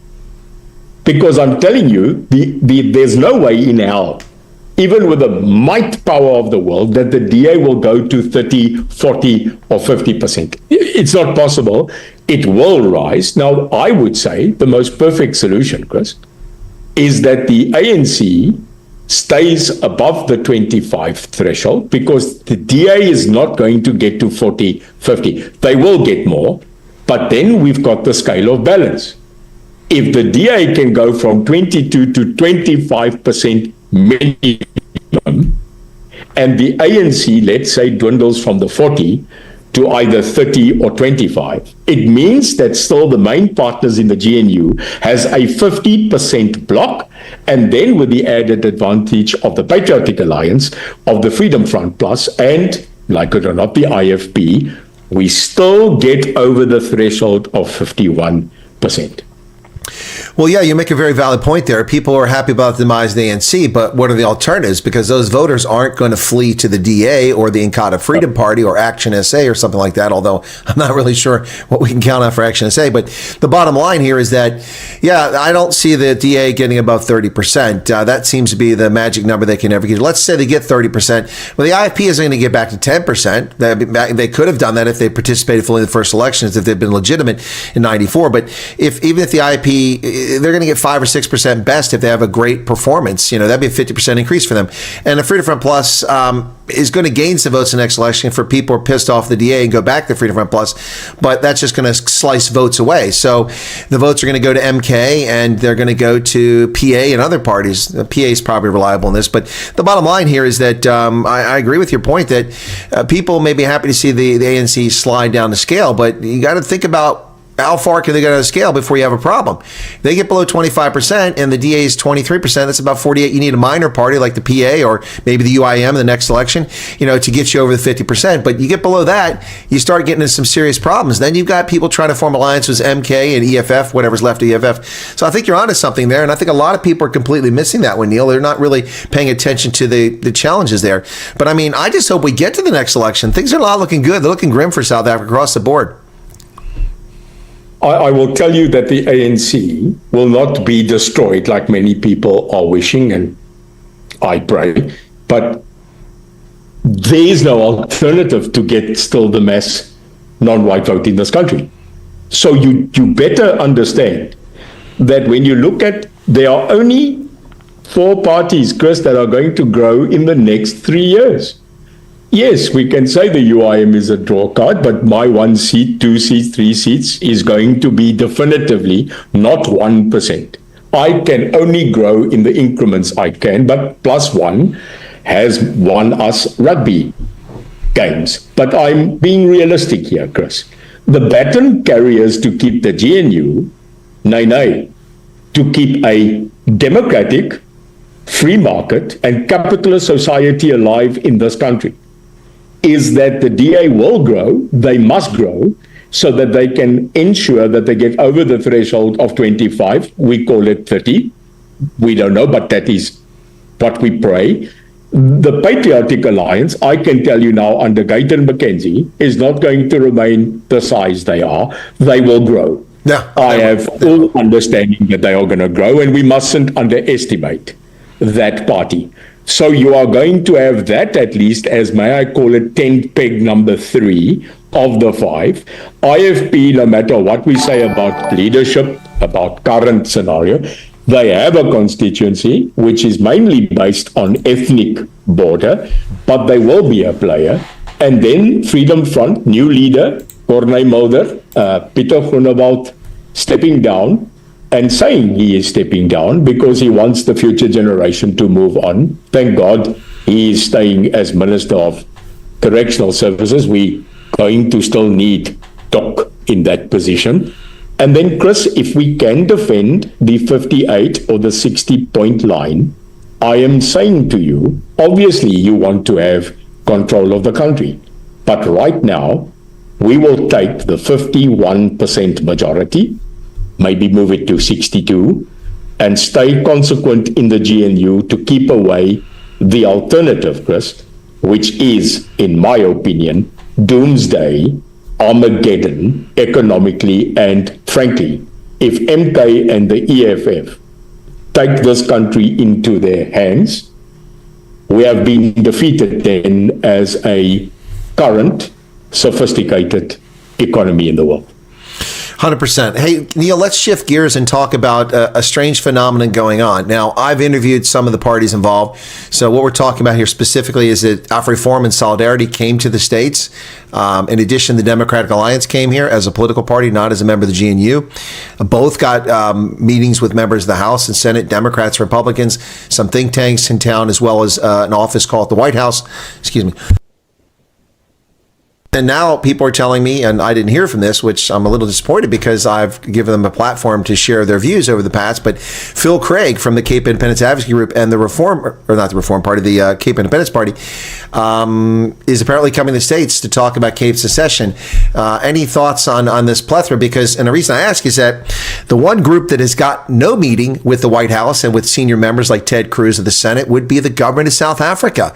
Because I'm telling you, there's no way in hell, even with the might power of the world, that the DA will go to 30, 40, or 50%. It's not possible. It will rise. Now, I would say the most perfect solution, Chris, is that the ANC stays above the 25 threshold, because the DA is not going to get to 40, 50. They will get more, but then we've got the scale of balance. If the DA can go from 22 to 25% minimum, and the ANC, let's say, dwindles from the 40 to either 30 or 25, it means that still the main partners in the GNU has a 50% block, and then with the added advantage of the Patriotic Alliance, of the Freedom Front Plus, and, like it or not, the IFP, we still get over the threshold of 51%. Well, yeah, you make a very valid point there. People are happy about the demise of the ANC, but what are the alternatives? Because those voters aren't going to flee to the DA or the Inkatha Freedom Party or Action SA or something like that, although I'm not really sure what we can count on for Action SA. But the bottom line here is that, yeah, I don't see the DA getting above 30%. That seems to be the magic number they can never get. Let's say they get 30%. Well, the IFP isn't going to get back to 10%. They could have done that if they participated fully in the first elections, if they'd been legitimate in 94. But even if the IFP, they're going to get 5 or 6% best if they have a great performance. That'd be a 50% increase for them. And the Freedom Front Plus is going to gain some votes in the next election for people who are pissed off the DA and go back to Freedom Front Plus, but that's just going to slice votes away. So the votes are going to go to MK, and they're going to go to PA and other parties. PA is probably reliable in this, but the bottom line here is that I agree with your point that people may be happy to see the ANC slide down the scale, but you got to think about how far can they go down the scale before you have a problem? If they get below 25% and the DA is 23%, that's about 48. You need a minor party like the PA or maybe the UIM in the next election, to get you over the 50%. But you get below that, you start getting into some serious problems. Then you've got people trying to form alliances with MK and EFF, whatever's left of EFF. So I think you're onto something there. And I think a lot of people are completely missing that one, Neil. They're not really paying attention to the challenges there. But I just hope we get to the next election. Things are not looking good. They're looking grim for South Africa across the board. I will tell you that the ANC will not be destroyed like many people are wishing, and I pray, but there is no alternative to get still the mass non-white vote in this country. So you better understand that when you look at, there are only 4 parties, Chris, that are going to grow in the next 3 years. Yes, we can say the UIM is a draw card, but my 1 seat, 2 seats, 3 seats is going to be definitively not 1%. I can only grow in the increments I can, but +1 has won us rugby games. But I'm being realistic here, Chris. The baton carriers to keep the GNU, to keep a democratic, free market and capitalist society alive in this country, is that the DA will grow, they must grow, so that they can ensure that they get over the threshold of 25. We call it 30. We don't know, but that is what we pray. The Patriotic Alliance, I can tell you now, under Gayton McKenzie, is not going to remain the size they are. They will grow. Yeah, I have full understanding that they are going to grow, and we mustn't underestimate that party. So you are going to have that, at least, as may I call it, tent peg number 3 of the 5. IFP, no matter what we say about leadership, about current scenario, they have a constituency which is mainly based on ethnic border, but they will be a player. And then Freedom Front, new leader, Corné Mulder, Pieter Groenewald stepping down, and saying he is stepping down because he wants the future generation to move on. Thank God he is staying as Minister of Correctional Services. We're going to still need Doc in that position. And then, Chris, if we can defend the 58 or the 60-point line, I am saying to you, obviously you want to have control of the country. But right now, we will take the 51% majority, maybe move it to 62, and stay consequent in the GNU to keep away the alternative, Chris, which is, in my opinion, doomsday, Armageddon, economically, and frankly, if MK and the EFF take this country into their hands, we have been defeated then as a current, sophisticated economy in the world. 100%. Hey, Neil, let's shift gears and talk about a strange phenomenon going on. Now, I've interviewed some of the parties involved. So what we're talking about here specifically is that AfriForum and Solidarity came to the States. In addition, the Democratic Alliance came here as a political party, not as a member of the GNU. Both got meetings with members of the House and Senate, Democrats, Republicans, some think tanks in town, as well as an office call at the White House. Excuse me. And now people are telling me, and I didn't hear from this, which I'm a little disappointed because I've given them a platform to share their views over the past. But Phil Craig from the Cape Independence Advocacy Group and the Reform, or not the Reform Party, the Cape Independence Party, is apparently coming to the States to talk about Cape secession. Any thoughts on this plethora? Because, and the reason I ask is that the one group that has got no meeting with the White House and with senior members like Ted Cruz of the Senate would be the government of South Africa.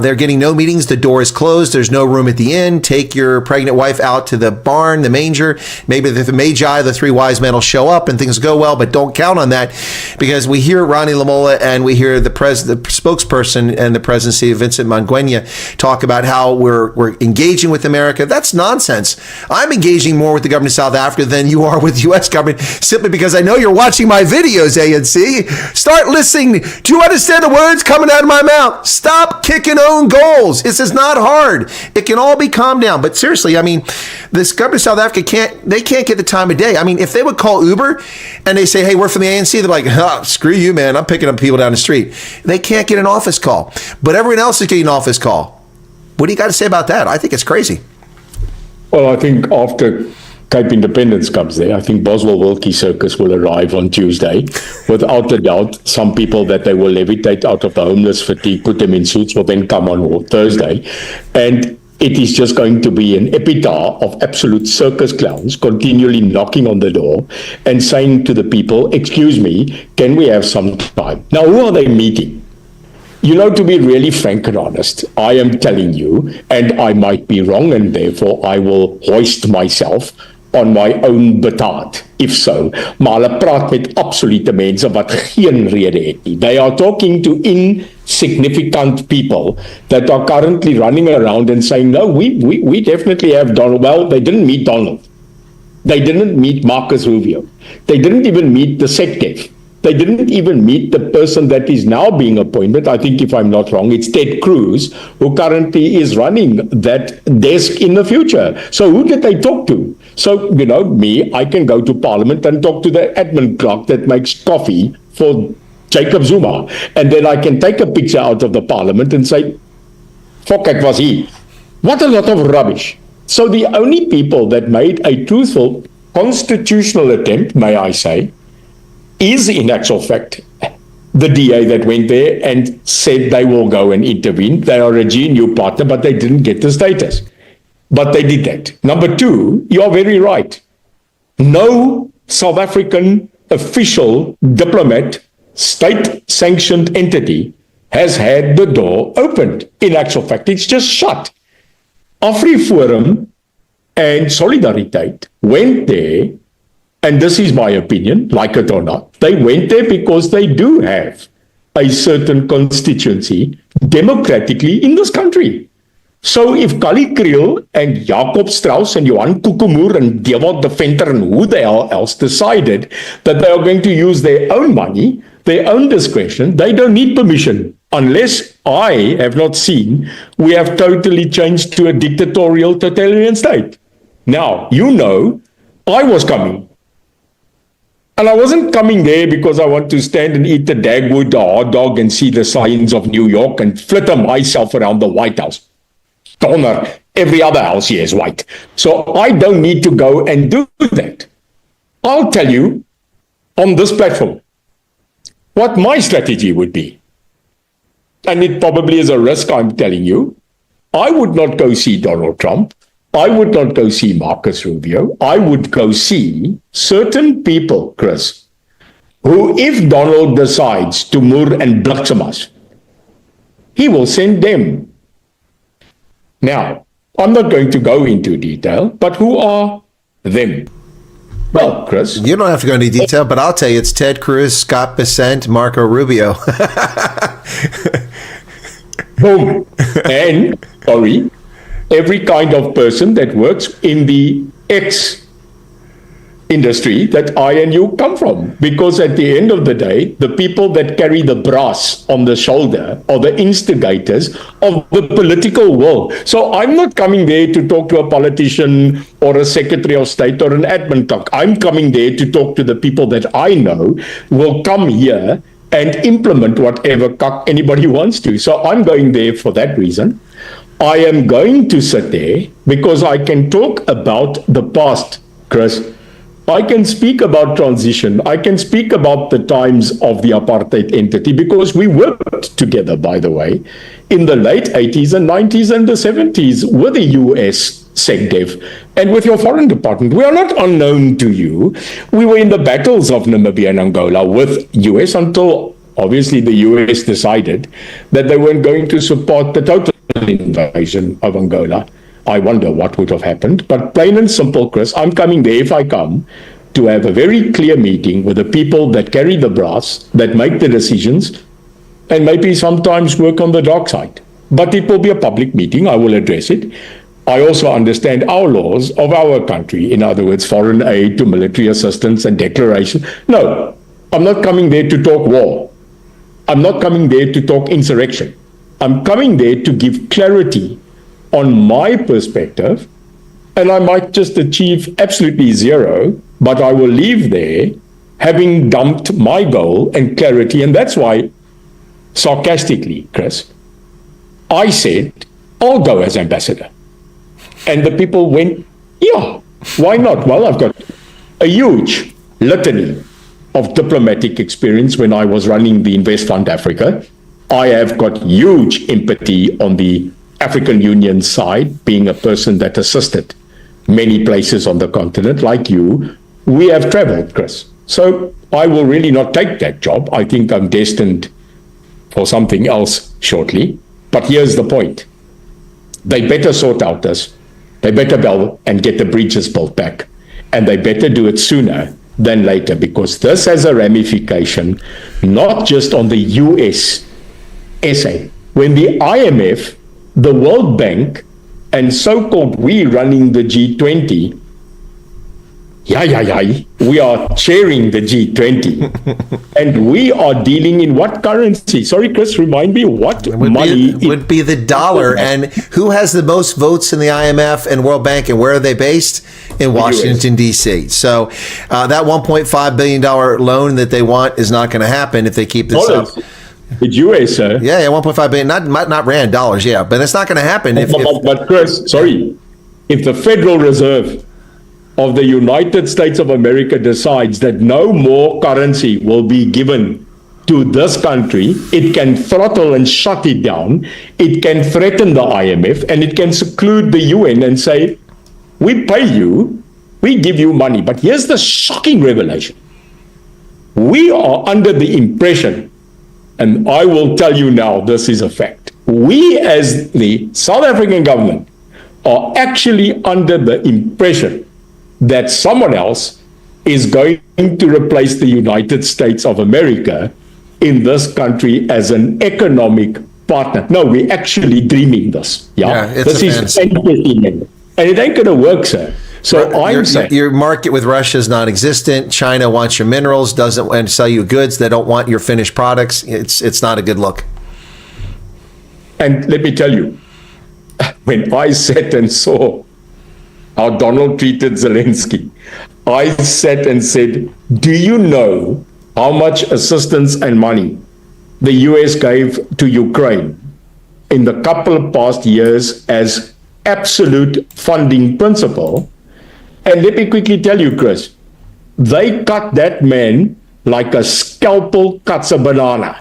They're getting no meetings. The door is closed. There's no room at the inn. Take your pregnant wife out to the barn, the manger. Maybe the Magi, the three wise men will show up and things go well, but don't count on that because we hear Ronnie Lamola and we hear the spokesperson and the presidency of Vincent Mangwenya talk about how we're engaging with America. That's nonsense. I'm engaging more with the government of South Africa than you are with the U.S. government simply because I know you're watching my videos, ANC. Start listening. Do you understand the words coming out of my mouth? Stop kicking own goals. This is not hard. It can all be calmed down. But seriously, I mean, this government of South Africa can't get the time of day. I mean, if they would call Uber and they say, hey, we're from the ANC, they're like, screw you, man. I'm picking up people down the street. They can't get an office call. But everyone else is getting an office call. What do you got to say about that? I think it's crazy. Well, I think after Cape Independence comes there, I think Boswell Wilkie Circus will arrive on Tuesday. Without a doubt, some people that they will levitate out of the homeless fatigue, put them in suits, will then come on Thursday. And it is just going to be an epitaph of absolute circus clowns continually knocking on the door and saying to the people, excuse me, can we have some time? Now, who are they meeting? You know, to be really frank and honest, I am telling you, and I might be wrong, and therefore I will hoist myself on my own batard, if so. Maar hulle praat met absolute mense wat geen rede het nie. They are talking to insignificant people that are currently running around and saying, no, we definitely have Donald. Well, they didn't meet Donald. They didn't meet Marcus Rubio. They didn't even meet the SecDef. They didn't even meet the person that is now being appointed. I think if I'm not wrong, it's Ted Cruz, who currently is running that desk in the future. So who did they talk to? So, you know, me, I can go to Parliament and talk to the admin clerk that makes coffee for Jacob Zuma. And then I can take a picture out of the Parliament and say, fuck, it was he. What a lot of rubbish. So the only people that made a truthful constitutional attempt, may I say, is in actual fact the DA that went there and said they will go and intervene. They are a GNU partner, but they didn't get the status. But they did that. Number two, you are very right. No South African official, diplomat, state-sanctioned entity has had the door opened. In actual fact, it's just shut. AfriForum and Solidariteit went there, and this is my opinion, like it or not, they went there because they do have a certain constituency democratically in this country. So if Kali Kriel and Jacob Strauss and Johan Koekemoer and Dewald de Venter and who the hell else decided that they are going to use their own money, their own discretion, they don't need permission. Unless I have not seen, we have totally changed to a dictatorial totalitarian state. Now, you know, I was coming. And I wasn't coming there because I want to stand and eat the Dagwood, the hot dog, and see the signs of New York and flitter myself around the White House. Donner, every other house here is white. So I don't need to go and do that. I'll tell you on this platform what my strategy would be. And it probably is a risk, I'm telling you. I would not go see Donald Trump. I would not go see Marcus Rubio. I would go see certain people, Chris, who, if Donald decides to moer and bliksem us, he will send them. Now, I'm not going to go into detail, but who are them? Well, Chris. You don't have to go into detail, but I'll tell you, it's Ted Cruz, Scott Bessent, Marco Rubio. Boom. And, sorry, every kind of person that works in the X industry that I and you come from. Because at the end of the day, the people that carry the brass on the shoulder are the instigators of the political world. So I'm not coming there to talk to a politician or a secretary of state or an admin clerk. I'm coming there to talk to the people that I know will come here and implement whatever cuck anybody wants to. So I'm going there for that reason. I am going to sit there because I can talk about the past, Chris. I can speak about transition. I can speak about the times of the apartheid entity because we worked together, by the way, in the late 80s and 90s and the 70s with the US SecDef and with your foreign department. We are not unknown to you. We were in the battles of Namibia and Angola with US until obviously the US decided that they weren't going to support the total invasion of Angola. I wonder what would have happened. But plain and simple, Chris, I'm coming there, if I come, to have a very clear meeting with the people that carry the brass, that make the decisions, and maybe sometimes work on the dark side. But it will be a public meeting. I will address it. I also understand our laws of our country. In other words, foreign aid to military assistance and declaration. No, I'm not coming there to talk war. I'm not coming there to talk insurrection. I'm coming there to give clarity on my perspective, and I might just achieve absolutely zero, but I will leave there having dumped my goal and clarity. And that's why, sarcastically, Chris, I said, I'll go as ambassador. And the people went, yeah, why not? Well, I've got a huge litany of diplomatic experience when I was running the Invest Fund Africa. I have got huge empathy on the African Union side, being a person that assisted many places on the continent, like you. We have traveled, Chris. So I will really not take that job. I think I'm destined for something else shortly. But here's the point. They better sort out this. They better build and get the bridges built back. And they better do it sooner than later, because this has a ramification, not just on the USA. When the IMF, the World Bank, and so-called we running the G20, we are chairing the G20, and we are dealing in what currency? Sorry, Chris, remind me what money would be the dollar. And who has the most votes in the IMF and World Bank, and where are they based? In Washington, D.C. So that $1.5 billion loan that they want is not going to happen if they keep this up. The US, sir. Yeah, 1.5 billion, not rand, dollars, yeah, but it's not going to happen. But Chris, sorry, if the Federal Reserve of the United States of America decides that no more currency will be given to this country, it can throttle and shut it down. It can threaten the IMF, and it can seclude the UN and say, we pay you, we give you money. But here's the shocking revelation. We are under the impression, and I will tell you now, this is a fact. We as the South African government are actually under the impression that someone else is going to replace the United States of America in this country as an economic partner. No, we're actually dreaming this. This is fantasy, and it ain't going to work, sir. So I'm saying your market with Russia is non-existent. China wants your minerals, doesn't want to sell you goods. They don't want your finished products. It's not a good look. And let me tell you, when I sat and saw how Donald treated Zelensky, I sat and said, do you know how much assistance and money the US gave to Ukraine in the couple of past years as absolute funding principle? And let me quickly tell you, Chris, they cut that man like a scalpel cuts a banana.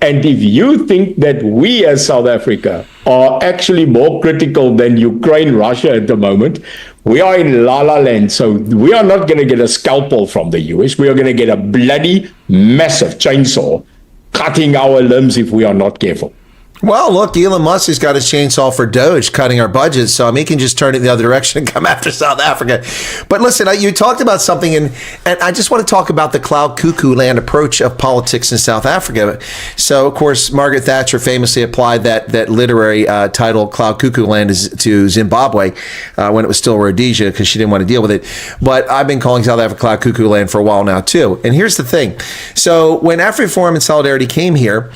And if you think that we as South Africa are actually more critical than Ukraine, Russia at the moment, we are in la la land. So we are not going to get a scalpel from the US. We are going to get a bloody massive chainsaw cutting our limbs if we are not careful. Well, look, Elon Musk has got his chainsaw for Doge, cutting our budgets. So, I mean, he can just turn it the other direction and come after South Africa. But listen, you talked about something, and I just want to talk about the cloud cuckoo land approach of politics in South Africa. So, of course, Margaret Thatcher famously applied that literary title, Cloud Cuckoo Land, to Zimbabwe when it was still Rhodesia, because she didn't want to deal with it. But I've been calling South Africa Cloud Cuckoo Land for a while now, too. And here's the thing. So, when AfriForum and Solidarity came here,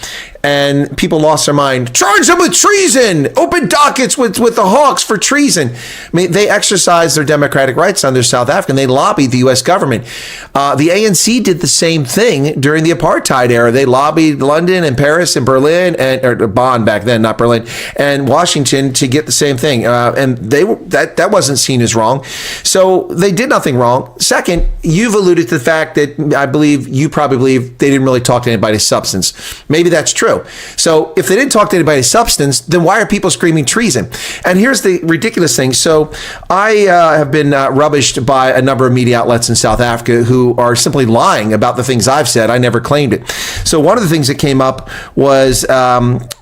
and people lost their mind. Charge them with treason! Open dockets with the Hawks for treason. I mean, they exercised their democratic rights under South Africa, and they lobbied the U.S. government. The ANC did the same thing during the apartheid era. They lobbied London and Paris and Berlin, or Bonn back then, not Berlin, and Washington to get the same thing. And that wasn't seen as wrong. So they did nothing wrong. Second, you've alluded to the fact that you probably believe they didn't really talk to anybody's substance. Maybe that's true. So if they didn't talk to anybody's substance, then why are people screaming treason? And here's the ridiculous thing. So I have been rubbished by a number of media outlets in South Africa who are simply lying about the things I've said. I never claimed it. So one of the things that came up was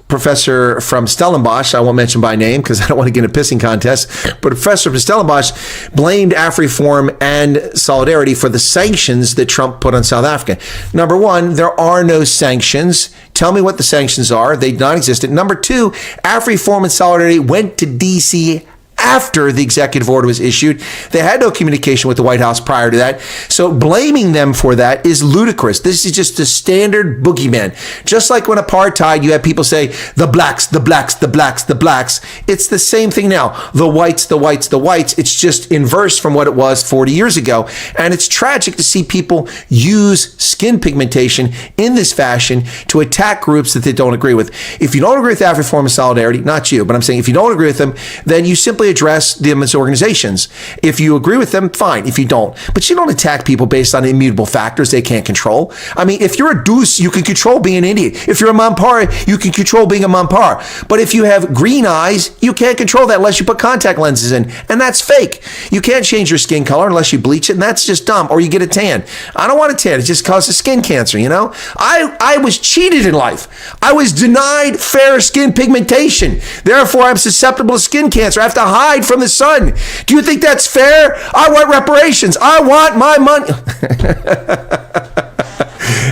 professor from Stellenbosch, I won't mention by name because I don't want to get in a pissing contest, but Professor from Stellenbosch blamed AfriForum and Solidarity for the sanctions that Trump put on South Africa. Number one, there are no sanctions. Tell me what the sanctions are. They non-existent. Number two, AfriForum and Solidarity went to D.C. after the executive order was issued. They had no communication with the White House prior to that. So blaming them for that is ludicrous. This is just a standard boogeyman. Just like when apartheid, you had people say, the blacks, the blacks, the blacks, the blacks. It's the same thing now. The whites, the whites, the whites. It's just inverse from what it was 40 years ago. And it's tragic to see people use skin pigmentation in this fashion to attack groups that they don't agree with. If you don't agree with AfriForum and Solidarity, not you, but I'm saying if you don't agree with them, then you simply address them as organizations. If you agree with them, fine. If you don't. But you don't attack people based on immutable factors they can't control. I mean, if you're a deuce, you can control being an Indian. If you're a Mampara, you can control being a Mampara. But if you have green eyes, you can't control that unless you put contact lenses in. And that's fake. You can't change your skin color unless you bleach it, and that's just dumb. Or you get a tan. I don't want a tan. It just causes skin cancer, you know? I was cheated in life. I was denied fair skin pigmentation. Therefore, I'm susceptible to skin cancer. I have to hide from the sun. Do you think that's fair? I want reparations. I want my money.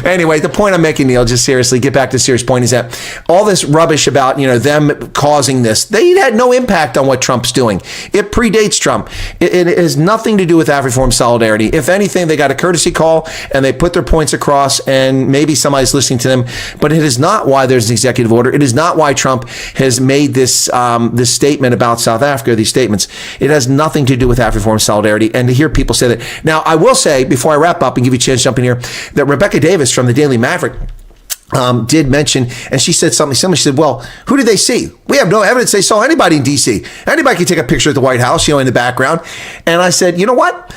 Anyway, the point I'm making, Neil, just seriously, get back to the serious point, is that all this rubbish about, them causing this, they had no impact on what Trump's doing. It predates Trump. It has nothing to do with AfriForum Solidarity. If anything, they got a courtesy call and they put their points across, and maybe somebody's listening to them, but it is not why there's an executive order. It is not why Trump has made this statement about South Africa, these statements. It has nothing to do with AfriForum Solidarity. And to hear people say that. Now, I will say, before I wrap up and give you a chance to jump in here, that Rebecca Davis from the Daily Maverick did mention, and she said something similar. She said, well, who did they see? We have no evidence they saw anybody in D.C. Anybody can take a picture at the White House, in the background. And I said, you know what?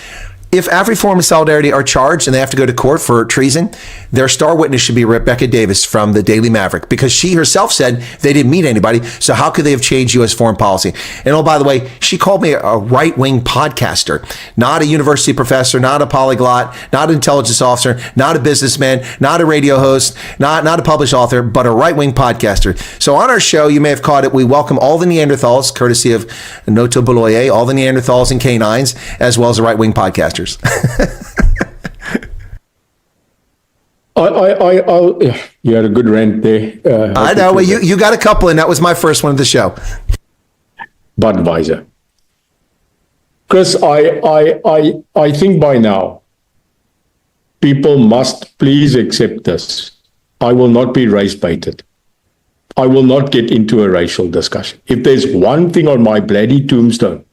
If AfriForum and Solidarity are charged and they have to go to court for treason, their star witness should be Rebecca Davis from the Daily Maverick, because she herself said they didn't meet anybody. So how could they have changed U.S. foreign policy? And oh, by the way, she called me a right-wing podcaster, not a university professor, not a polyglot, not an intelligence officer, not a businessman, not a radio host, not a published author, but a right-wing podcaster. So on our show, you may have caught it, we welcome all the Neanderthals, courtesy of Noto Boloye, all the Neanderthals and canines, as well as the right-wing podcasters. You had a good rant there. I know. Well, you got a couple, and that was my first one of the show. Budweiser. Chris, I think by now, people must please accept this. I will not be race baited. I will not get into a racial discussion. If there's one thing on my bloody tombstone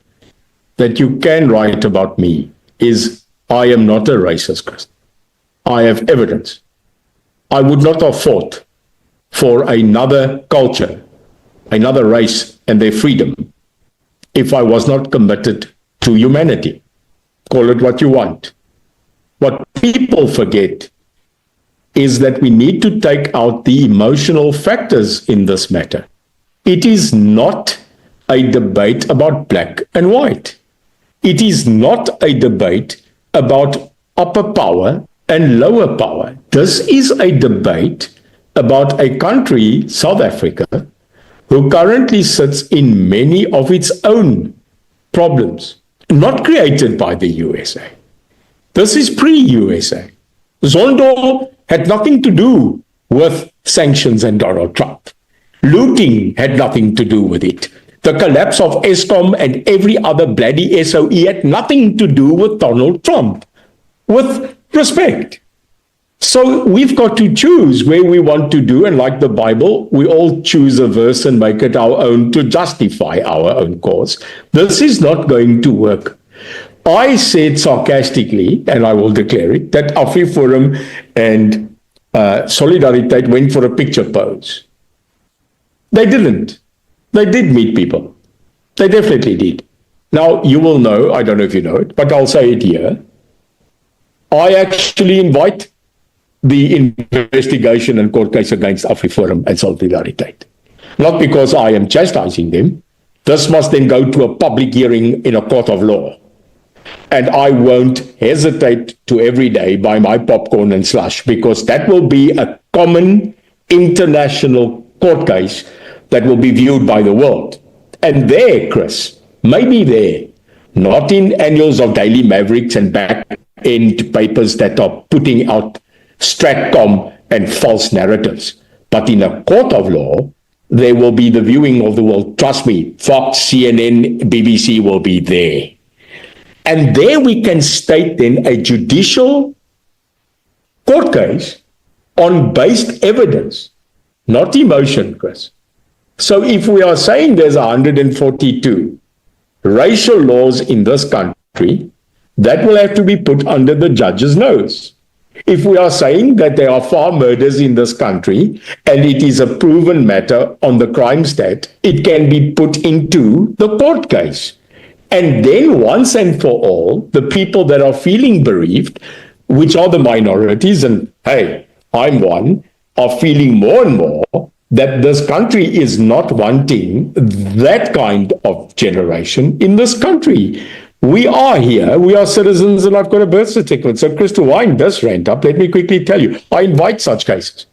that you can write about me, is I am not a racist, Chris. I have evidence. I would not have fought for another culture, another race, and their freedom if I was not committed to humanity. Call it what you want. What people forget is that we need to take out the emotional factors in this matter. It is not a debate about black and white. It is not a debate about upper power and lower power. This is a debate about a country, South Africa, who currently sits in many of its own problems, not created by the USA. This is pre-USA. Zondo had nothing to do with sanctions and Donald Trump. Looting had nothing to do with it. The collapse of Eskom and every other bloody SOE had nothing to do with Donald Trump. With respect. So we've got to choose where we want to do, and like the Bible, we all choose a verse and make it our own to justify our own cause. This is not going to work. I said sarcastically, and I will declare it, that AfriForum and Solidariteit went for a picture pose. They didn't. They did meet people. They definitely did. Now, you will know, I don't know if you know it, but I'll say it here. I actually invite the investigation and court case against AfriForum and Solidariteit. Not because I am chastising them. This must then go to a public hearing in a court of law. And I won't hesitate to every day buy my popcorn and slush, because that will be a common international court case that will be viewed by the world. And there, Chris, maybe there, not in annuals of Daily Mavericks and back-end papers that are putting out Stratcom and false narratives, but in a court of law, there will be the viewing of the world. Trust me, Fox, CNN, BBC will be there. And there we can state then a judicial court case on based evidence, not emotion, Chris. So if we are saying there's 142 racial laws in this country, that will have to be put under the judge's nose. If we are saying that there are far murders in this country and it is a proven matter on the crime stat, it can be put into the court case. And then once and for all, the people that are feeling bereaved, which are the minorities, and hey, I'm one, are feeling more and more that this country is not wanting that kind of generation in this country. We are here, we are citizens, and I've got a birth certificate. So, Chris, to wind this rant up, let me quickly tell you, I invite such cases.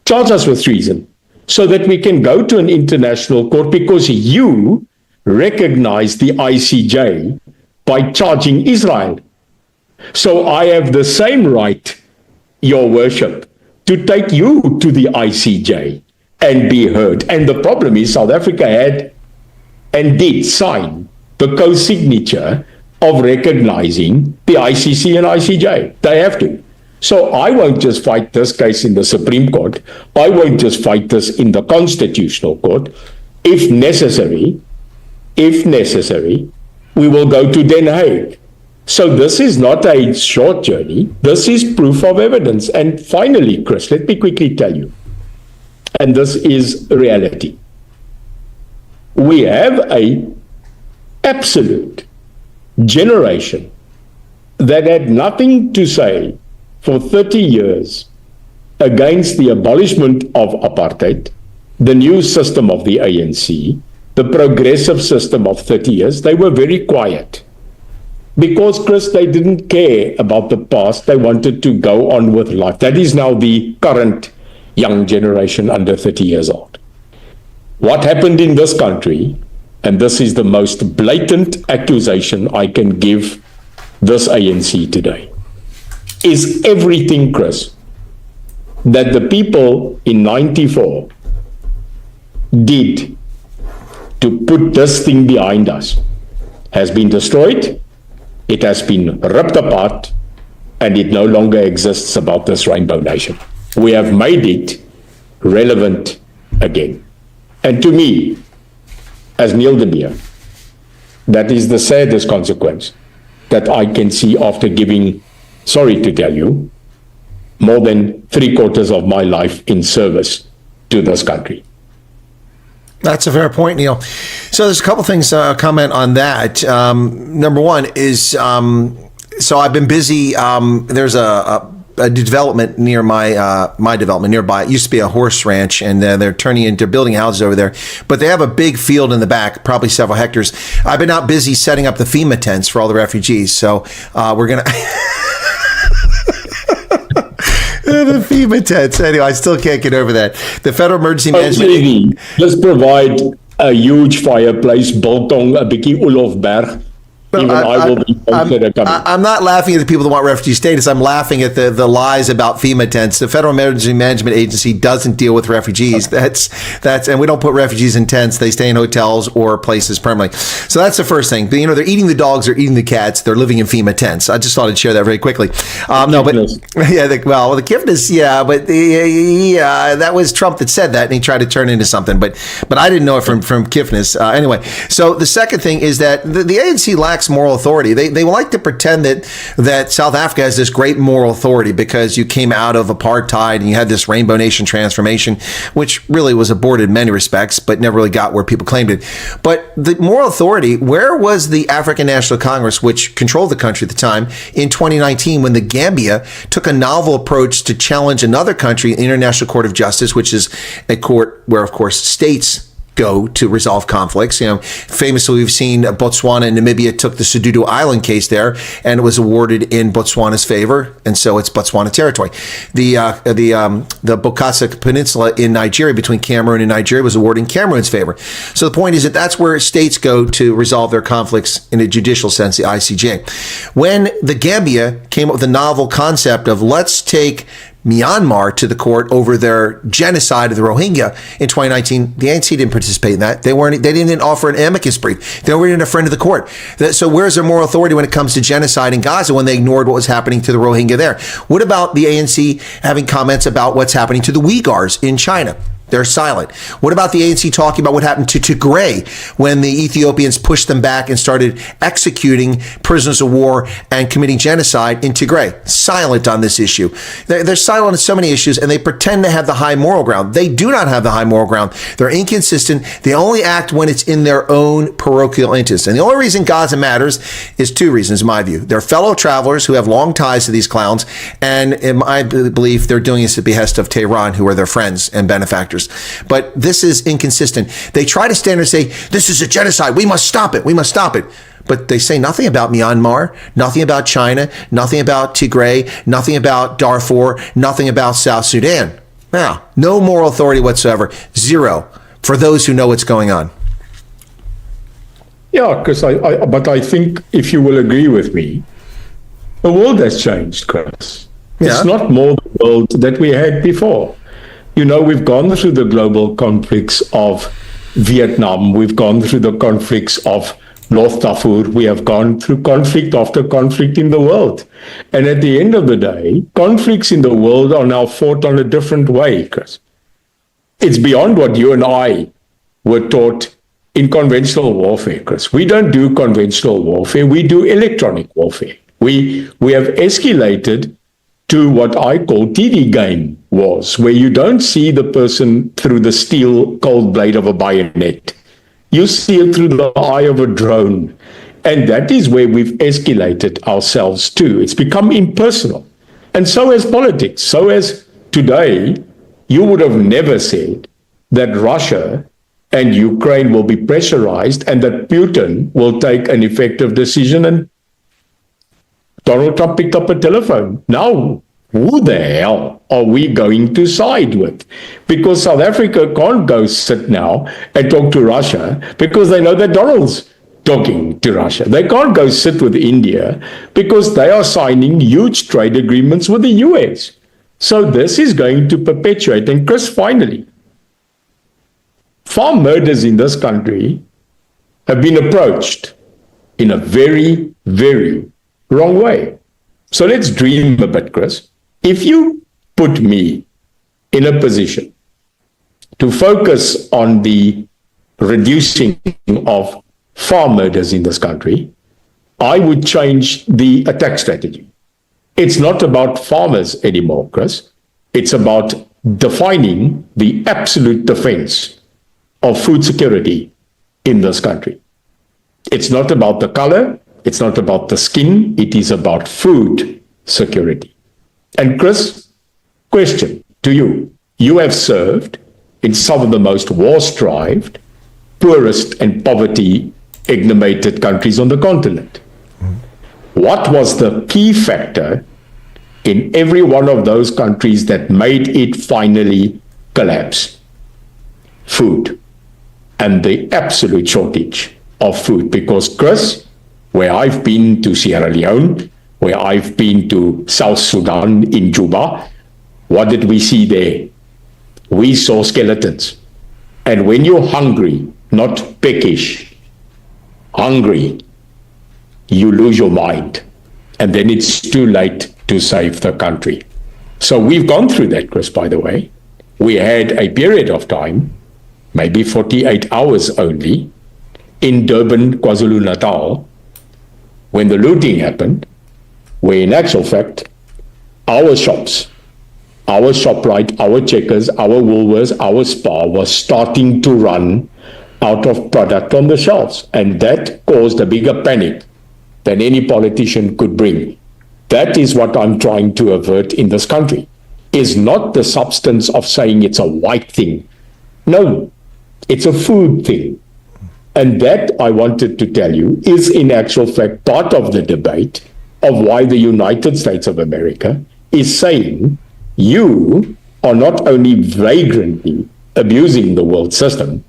Charge us with treason so that we can go to an international court, because you recognize the ICJ by charging Israel. So I have the same right, Your Worship, to take you to the ICJ and be heard. And the problem is South Africa had and did sign the co-signature of recognizing the ICC and ICJ. They have to. So I won't just fight this case in the Supreme Court. I won't just fight this in the Constitutional Court. If necessary, we will go to Den Haag. So this is not a short journey. This is proof of evidence. And finally, Chris, let me quickly tell you, and this is reality. We have an absolute generation that had nothing to say for 30 years against the abolishment of apartheid, the new system of the ANC, the progressive system of 30 years. They were very quiet because, Chris, they didn't care about the past. They wanted to go on with life. That is now the current young generation under 30 years old. What happened in this country, and this is the most blatant accusation I can give this ANC today, is everything, Chris, that the people in 94 did to put this thing behind us has been destroyed, it has been ripped apart, and it no longer exists about this Rainbow Nation. We have made it relevant again. And to me, as Neil de Beer, that is the saddest consequence that I can see after giving, sorry to tell you, more than 3/4 of my life in service to this country. That's a fair point, Neil. So there's a couple things comment on that. Number one is So I've been busy. There's a development near my development nearby. It used to be a horse ranch, and they're building houses over there. But they have a big field in the back, probably several hectares. I've been out busy setting up the FEMA tents for all the refugees. So we're gonna. The FEMA tents. Anyway, I still can't get over that. The Federal Emergency Management. Let's provide a huge fireplace, biltong, a bietjie Olofberg. Even I will be I'm not laughing at the people that want refugee status. I'm laughing at the lies about FEMA tents. The Federal Emergency Management Agency doesn't deal with refugees. That's and we don't put refugees in tents. They stay in hotels or places permanently. So that's the first thing. But, they're eating the dogs, they're eating the cats, they're living in FEMA tents. I just thought I'd share that very quickly. The Kipnis, that was Trump that said that, and he tried to turn it into something. But I didn't know it from Kipnis. Anyway, so the second thing is that the ANC lacks moral authority. They like to pretend that South Africa has this great moral authority because you came out of apartheid and you had this Rainbow Nation transformation, which really was aborted in many respects, but never really got where people claimed it. But the moral authority, where was the African National Congress, which controlled the country at the time, in 2019 when the Gambia took a novel approach to challenge another country, the International Court of Justice, which is a court where, of course, states go to resolve conflicts. Famously, we've seen Botswana and Namibia took the Sududu Island case there, and it was awarded in Botswana's favor, and so it's Botswana territory. The Bokassa Peninsula in Nigeria, between Cameroon and Nigeria, was awarded in Cameroon's favor. So the point is that that's where states go to resolve their conflicts in a judicial sense, the ICJ. When the Gambia came up with the novel concept of let's take Myanmar to the court over their genocide of the Rohingya in 2019. The ANC didn't participate in that. They didn't offer an amicus brief. They weren't even a friend of the court. So where's their moral authority when it comes to genocide in Gaza when they ignored what was happening to the Rohingya there? What about the ANC having comments about what's happening to the Uyghurs in China? They're silent. What about the ANC talking about what happened to Tigray when the Ethiopians pushed them back and started executing prisoners of war and committing genocide in Tigray? Silent on this issue. They're silent on so many issues, and they pretend to have the high moral ground. They do not have the high moral ground. They're inconsistent. They only act when it's in their own parochial interest. And the only reason Gaza matters is two reasons, in my view. They're fellow travelers who have long ties to these clowns, and in my belief, they're doing this at the behest of Tehran, who are their friends and benefactors. But this is inconsistent. They try to stand and say, this is a genocide. We must stop it. We must stop it. But they say nothing about Myanmar, nothing about China, nothing about Tigray, nothing about Darfur, nothing about South Sudan. Now, no moral authority whatsoever. Zero for those who know what's going on. Yeah, but I think if you will agree with me, the world has changed, Chris. Yeah. It's not more the world that we had before. We've gone through the global conflicts of Vietnam. We've gone through the conflicts of North Darfur. We have gone through conflict after conflict in the world. And at the end of the day, conflicts in the world are now fought on a different way, Chris. It's beyond what you and I were taught in conventional warfare, Chris. We don't do conventional warfare. We do electronic warfare. We have escalated to what I call TV game wars, where you don't see the person through the steel cold blade of a bayonet. You see it through the eye of a drone. And that is where we've escalated ourselves to. It's become impersonal. And so has politics. So as today, you would have never said that Russia and Ukraine will be pressurized and that Putin will take an effective decision. And Donald Trump picked up a telephone. Now, who the hell are we going to side with? Because South Africa can't go sit now and talk to Russia because they know that Donald's talking to Russia. They can't go sit with India because they are signing huge trade agreements with the US. So this is going to perpetuate. And Chris, finally, farm murders in this country have been approached in a very, very wrong way. So let's dream a bit, Chris. If you put me in a position to focus on the reducing of farm murders in this country, I would change the attack strategy. It's not about farmers anymore, Chris. It's about defining the absolute defense of food security in this country. It's not about the color It's not about the skin. It is about food security. And Chris, question to you. You have served in some of the most war-strived, poorest and poverty-ignited countries on the continent. What was the key factor in every one of those countries that made it finally collapse? Food. And the absolute shortage of food. Because, Chris, where I've been to Sierra Leone, where I've been to South Sudan in Juba, what did we see there? We saw skeletons. And when you're hungry, not peckish, hungry, you lose your mind. And then it's too late to save the country. So we've gone through that, Chris, by the way. We had a period of time, maybe 48 hours only, in Durban, KwaZulu-Natal, when the looting happened, where in actual fact, our shops, our ShopRite, our Checkers, our Woolworths, our Spar was starting to run out of product on the shelves. And that caused a bigger panic than any politician could bring. That is what I'm trying to avert in this country, is not the substance of saying it's a white thing. No, it's a food thing. And that, I wanted to tell you, is in actual fact part of the debate of why the United States of America is saying you are not only vagrantly abusing the world system,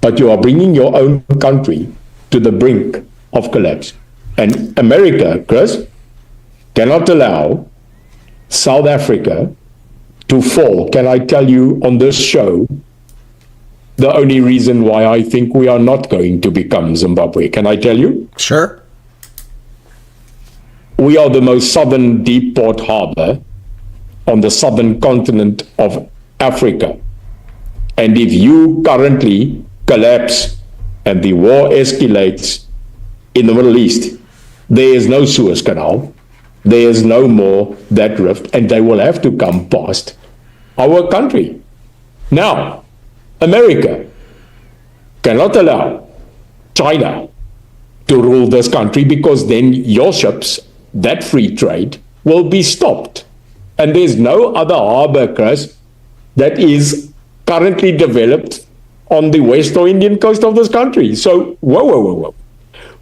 but you are bringing your own country to the brink of collapse. And America, Chris, cannot allow South Africa to fall. Can I tell you on this show the only reason why I think we are not going to become Zimbabwe? Can I tell you? Sure. We are the most southern deep port harbor on the southern continent of Africa. And if you currently collapse and the war escalates in the Middle East, there is no Suez Canal, there is no more that rift, and they will have to come past our country. Now, America cannot allow China to rule this country, because then your ships, that free trade, will be stopped. And there's no other harbor, Chris, that is currently developed on the west or Indian coast of this country. So, whoa.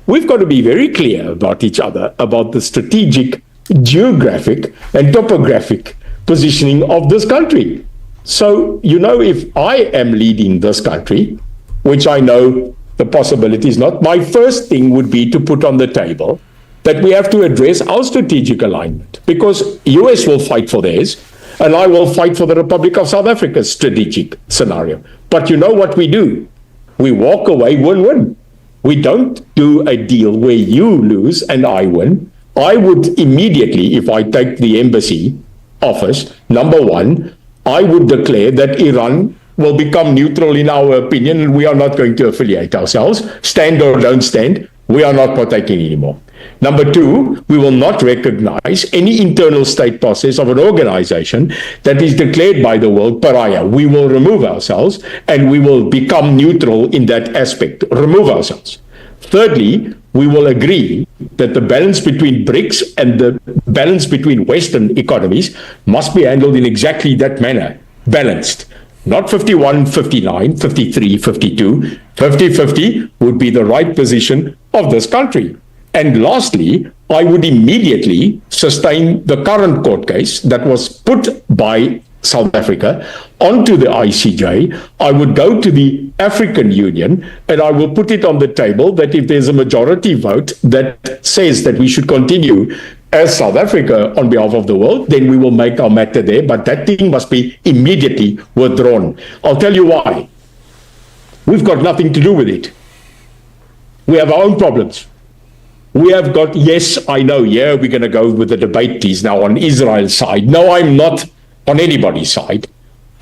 We've got to be very clear about each other, about the strategic, geographic, and topographic positioning of this country. So, if I am leading this country, which I know the possibility is not, my first thing would be to put on the table that we have to address our strategic alignment, because US will fight for theirs, and I will fight for the Republic of South Africa's strategic scenario. But you know what we do? We walk away win-win. We don't do a deal where you lose and I win. I would immediately, if I take the embassy office, number one, I would declare that Iran will become neutral in our opinion, and we are not going to affiliate ourselves. Stand or don't stand, we are not partaking anymore. Number two, we will not recognize any internal state process of an organization that is declared by the world pariah. We will remove ourselves, and we will become neutral in that aspect, remove ourselves. Thirdly, we will agree that the balance between BRICS and the balance between Western economies must be handled in exactly that manner, balanced. Not 51, 59, 53, 52, 50-50 would be the right position of this country. And lastly, I would immediately sustain the current court case that was put by South Africa onto the ICJ. I would go to the African Union and I will put it on the table that if there's a majority vote that says that we should continue as South Africa on behalf of the world, then we will make our matter there, but that thing must be immediately withdrawn. I'll tell you why. We've got nothing to do with it. We have our own problems. We have got, yes, I know, yeah, we're going to go with the debate piece now on Israel's side. No, I'm not on anybody's side.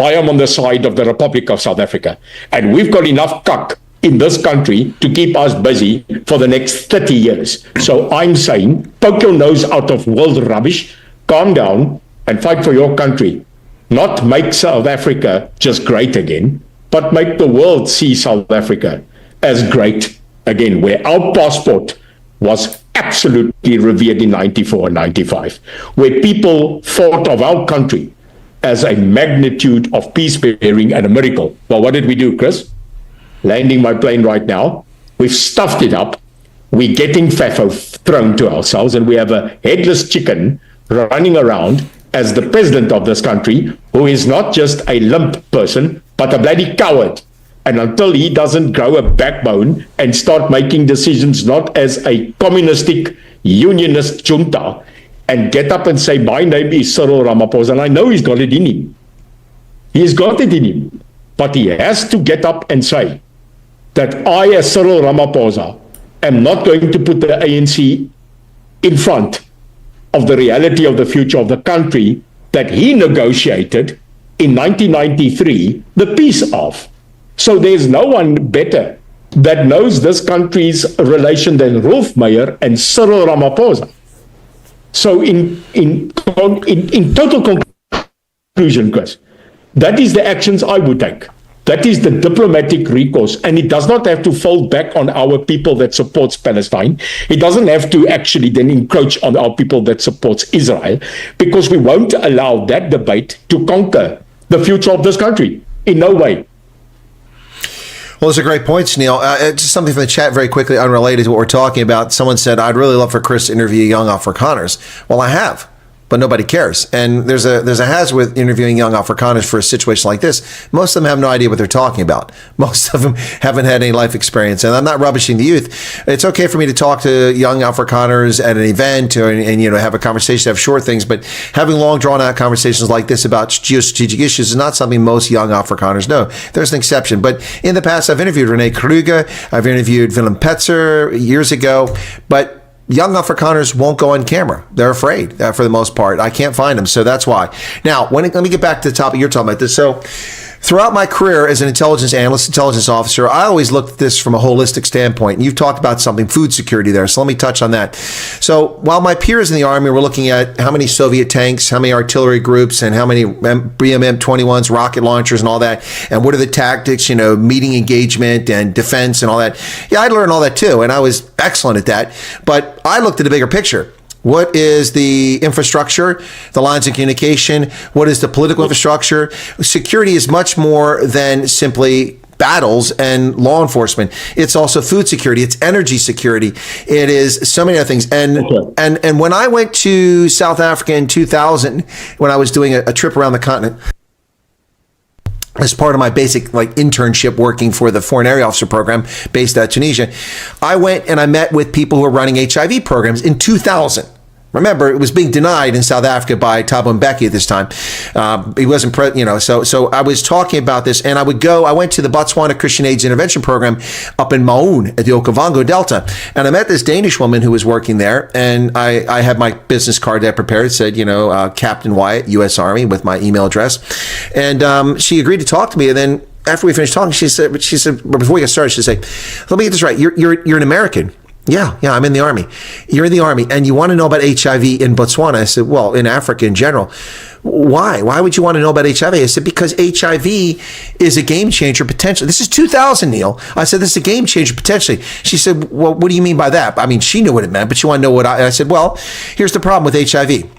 I am on the side of the Republic of South Africa. And we've got enough cuck in this country to keep us busy for the next 30 years. So I'm saying, poke your nose out of world rubbish, calm down, and fight for your country. Not make South Africa just great again, but make the world see South Africa as great again, where our passport was absolutely revered in 94 and 95, where people thought of our country as a magnitude of peace-bearing and a miracle. Well, what did we do, Chris? Landing my plane right now. We've stuffed it up. We're getting FAFO thrown to ourselves, and we have a headless chicken running around as the president of this country, who is not just a limp person, but a bloody coward. And until he doesn't grow a backbone and start making decisions not as a communistic unionist junta and get up and say, my name is Cyril Ramaphosa, and I know he's got it in him. He's got it in him. But he has to get up and say that I, as Cyril Ramaphosa, am not going to put the ANC in front of the reality of the future of the country that he negotiated in 1993 the peace of. So there's no one better that knows this country's relation than Rolf Meyer and Cyril Ramaphosa. So in total conclusion, Chris, that is the actions I would take. That is the diplomatic recourse, and it does not have to fall back on our people that supports Palestine. It doesn't have to actually then encroach on our people that supports Israel, because we won't allow that debate to conquer the future of this country. In no way. Well, those are great points, Neil. Just something from the chat very quickly, unrelated to what we're talking about. Someone said, I'd really love for Chris to interview young Afrikaners. Well, I have, but nobody cares. And there's a hazard with interviewing young Afrikaners for a situation like this. Most of them have no idea what they're talking about. Most of them haven't had any life experience. And I'm not rubbishing the youth. It's okay for me to talk to young Afrikaners at an event and have a conversation, have short things, but having long drawn out conversations like this about geostrategic issues is not something most young Afrikaners know. There's an exception. But in the past, I've interviewed René Kruger. I've interviewed Willem Petzer years ago, but young Afrikaners won't go on camera. They're afraid for the most part. I can't find them. So that's why. Now, let me get back to the topic you're talking about this. So throughout my career as an intelligence analyst, intelligence officer, I always looked at this from a holistic standpoint. And you've talked about something, food security there. So let me touch on that. So while my peers in the Army were looking at how many Soviet tanks, how many artillery groups, and how many BM-21s, rocket launchers and all that, and what are the tactics, meeting engagement and defense and all that. Yeah, I learned all that too. And I was excellent at that. But I looked at the bigger picture. What is the infrastructure, the lines of communication? What is the political infrastructure? Security is much more than simply battles and law enforcement. It's also food security. It's energy security. It is so many other things. And when I went to South Africa in 2000, when I was doing a trip around the continent, as part of my basic internship working for the Foreign Area Officer Program based out of Tunisia, I went and I met with people who were running HIV programs in 2000. Remember, it was being denied in South Africa by Thabo Mbeki at this time. He wasn't, so I was talking about this, and I went to the Botswana Christian AIDS Intervention Program up in Maun at the Okavango Delta, and I met this Danish woman who was working there, and I had my business card that I prepared. It said, Captain Wyatt, U.S. Army, with my email address, and she agreed to talk to me, and then after we finished talking, she said, before we get started, she said, let me get this right, you're an American. Yeah, I'm in the Army. You're in the Army, and you want to know about HIV in Botswana. I said, well, in Africa in general. Why? Why would you want to know about HIV? I said, because HIV is a game changer potentially. This is 2000, Neil. I said, this is a game changer potentially. She said, well, what do you mean by that? I mean, she knew what it meant, but you want to know what I said, well, here's the problem with HIV.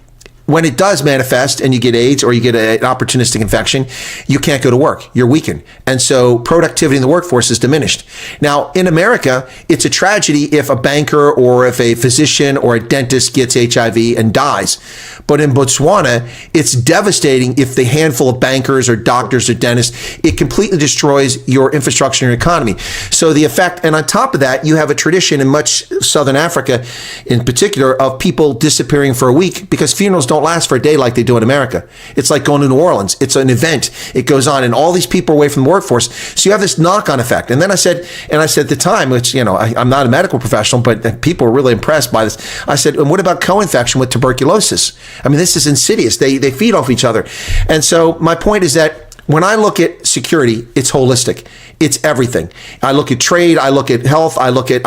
When it does manifest and you get AIDS or you get an opportunistic infection, you can't go to work. You're weakened. And so productivity in the workforce is diminished. Now, in America, it's a tragedy if a banker or if a physician or a dentist gets HIV and dies. But in Botswana, it's devastating if the handful of bankers or doctors or dentists, it completely destroys your infrastructure and your economy. So the effect, and on top of that, you have a tradition in much Southern Africa in particular of people disappearing for a week because funerals don't last for a day like they do in America. It's like going to New Orleans. It's an event. It goes on, and all these people are away from the workforce. So you have this knock-on effect. And then I said at the time, which, I'm not a medical professional, but people were really impressed by this. I said, and what about co-infection with tuberculosis? I mean, this is insidious. They feed off each other. And so my point is that when I look at security, it's holistic. It's everything. I look at trade. I look at health. I look at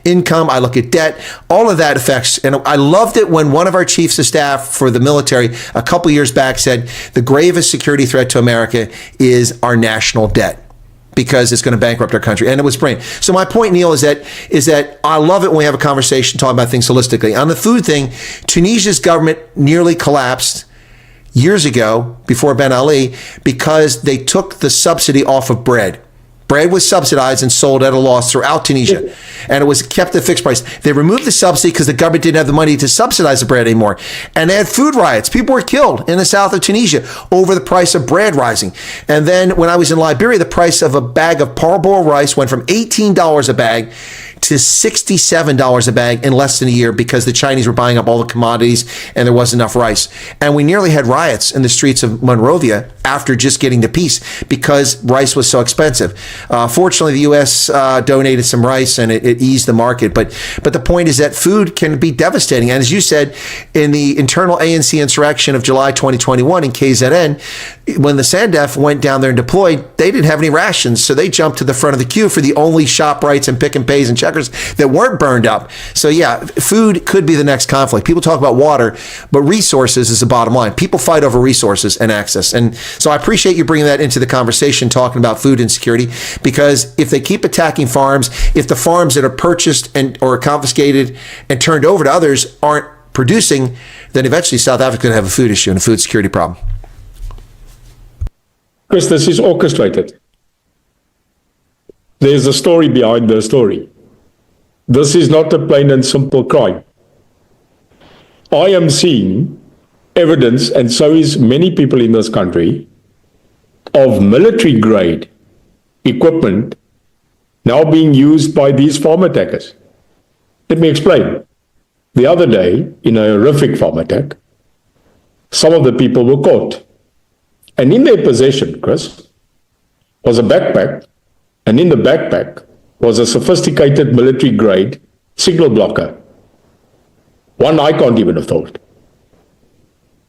income. I look at debt. All of that affects. And I loved it when one of our chiefs of staff for the military a couple years back said the gravest security threat to America is our national debt. because it's going to bankrupt our country. And it was brilliant. So my point, Neil, is that I love it when we have a conversation talking about things holistically. On the food thing, Tunisia's government nearly collapsed years ago, before Ben Ali, because they took the subsidy off of bread. Bread was subsidized and sold at a loss throughout Tunisia, and it was kept at a fixed price. They removed the subsidy because the government didn't have the money to subsidize the bread anymore. And they had food riots. People were killed in the south of Tunisia over the price of bread rising. And then when I was in Liberia, the price of a bag of parboiled rice went from $18 a bag to $67 a bag in less than a year because the Chinese were buying up all the commodities and there wasn't enough rice. And we nearly had riots in the streets of Monrovia after just getting to peace because rice was so expensive. Fortunately, the U.S. donated some rice and it eased the market. But the point is that food can be devastating. And as you said, in the internal ANC insurrection of July 2021 in KZN, when the SANDF went down there and deployed, they didn't have any rations. So they jumped to the front of the queue for the only ShopRites and Pick and Pays and Checkers that weren't burned up. So yeah, food could be the next conflict. People talk about water, but resources is the bottom line. People fight over resources and access. And so I appreciate you bringing that into the conversation, talking about food insecurity, because if they keep attacking farms, if the farms that are purchased and or confiscated and turned over to others aren't producing, then eventually South Africa is going to have a food issue and a food security problem. Chris, this is orchestrated. There's a story behind the story. This is not a plain and simple crime. I am seeing evidence, and so is many people in this country, of military grade equipment now being used by these farm attackers. Let me explain. The other day, in a horrific farm attack, some of the people were caught. And in their possession, Chris, was a backpack, and in the backpack was a sophisticated military-grade signal blocker. One I can't even have thought.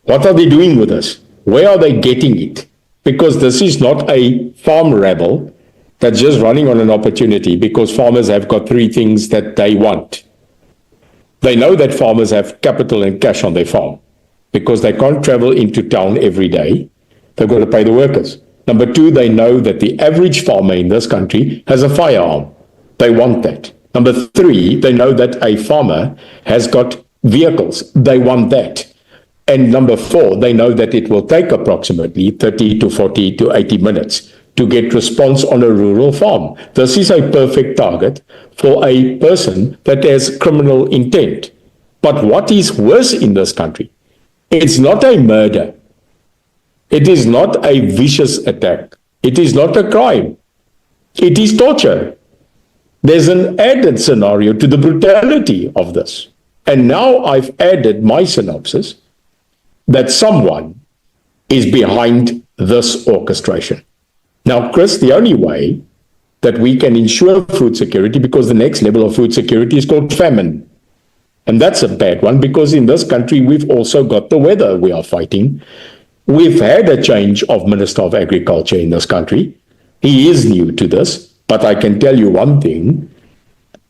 What are they doing with this? Where are they getting it? Because this is not a farm rabble that's just running on an opportunity because farmers have got three things that they want. They know that farmers have capital and cash on their farm because they can't travel into town every day. They've got to pay the workers. Number two, they know that the average farmer in this country has a firearm. They want that. Number three, they know that a farmer has got vehicles. They want that. And number four, they know that it will take approximately 30 to 40 to 80 minutes to get response on a rural farm. This is a perfect target for a person that has criminal intent. But what is worse in this country? It's not a murder. It is not a vicious attack. It is not a crime. It is torture. There's an added scenario to the brutality of this. And now I've added my synopsis that someone is behind this orchestration. Now, Chris, the only way that we can ensure food security, because the next level of food security is called famine. And that's a bad one because in this country, we've also got the weather we are fighting. We've had a change of Minister of Agriculture in this country. He is new to this, but I can tell you one thing.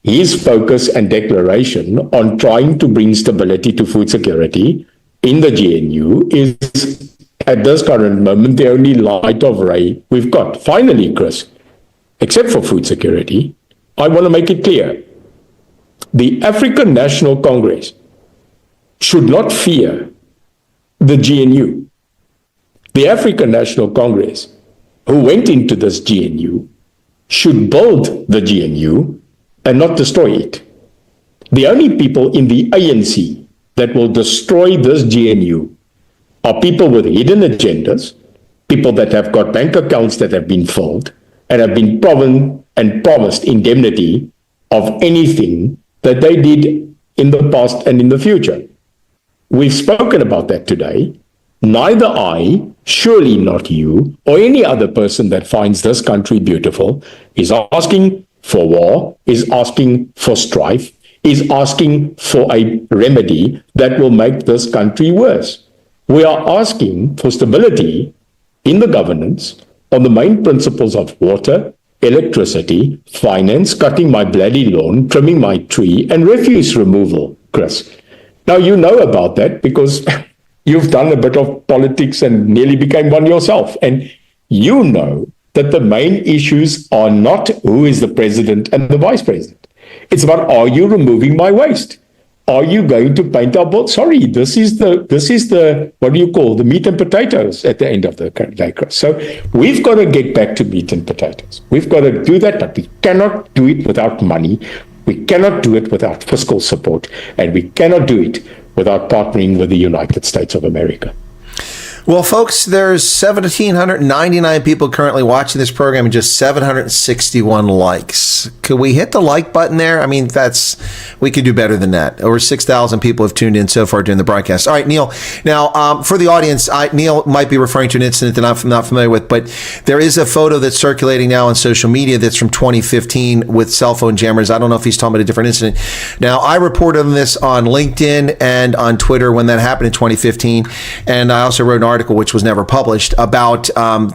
His focus and declaration on trying to bring stability to food security in the GNU is, at this current moment, the only light of ray we've got. Finally, Chris, except for food security, I want to make it clear. The African National Congress should not fear the GNU. The African National Congress, who went into this GNU, should build the GNU and not destroy it. The only people in the ANC that will destroy this GNU are people with hidden agendas, people that have got bank accounts that have been filled and have been proven and promised indemnity of anything that they did in the past and in the future. We've spoken about that today. Neither I, surely not you, or any other person that finds this country beautiful is asking for war, is asking for strife, is asking for a remedy that will make this country worse. We are asking for stability in the governance on the main principles of water, electricity, finance, cutting my bloody lawn, trimming my tree, and refuse removal, Chris. Now, you know about that because you've done a bit of politics and nearly became one yourself. And you know that the main issues are not who is the president and the vice president. It's about, are you removing my waste? Are you going to paint our boat? Sorry, this is the what do you call, the meat and potatoes at the end of the day. So we've got to get back to meat and potatoes. We've got to do that, but we cannot do it without money. We cannot do it without fiscal support, and we cannot do it without partnering with the United States of America. Well, folks, there's 1,799 people currently watching this program and just 761 likes. Could we hit the like button there? I mean, we could do better than that. Over 6,000 people have tuned in so far during the broadcast. All right, Neil. Now, for the audience, Neil might be referring to an incident that I'm not familiar with, but there is a photo that's circulating now on social media that's from 2015 with cell phone jammers. I don't know if he's talking about a different incident. Now, I reported on this on LinkedIn and on Twitter when that happened in 2015, and I also wrote an article, which was never published, about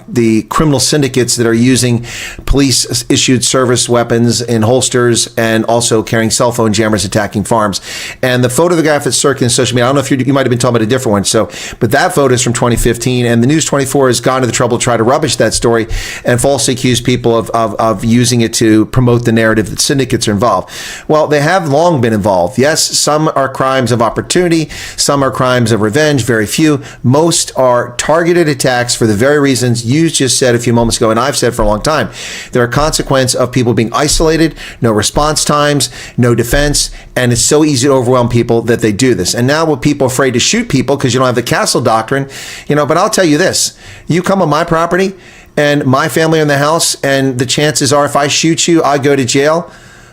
the criminal syndicates that are using police-issued service weapons in holsters and also carrying cell phone jammers attacking farms. And the photograph that's circulating on social media, I don't know if you might have been talking about a different one, but that photo is from 2015, and the News 24 has gone to the trouble to try to rubbish that story and falsely accuse people of using it to promote the narrative that syndicates are involved. Well, they have long been involved. Yes, some are crimes of opportunity, some are crimes of revenge, very few. Most are targeted attacks for the very reasons you just said a few moments ago, and I've said for a long time. They're a consequence of people being isolated, no response times, no defense, and it's so easy to overwhelm people that they do this. And now with people afraid to shoot people because you don't have the castle doctrine, but I'll tell you this, you come on my property and my family are in the house, and the chances are if I shoot you, I go to jail.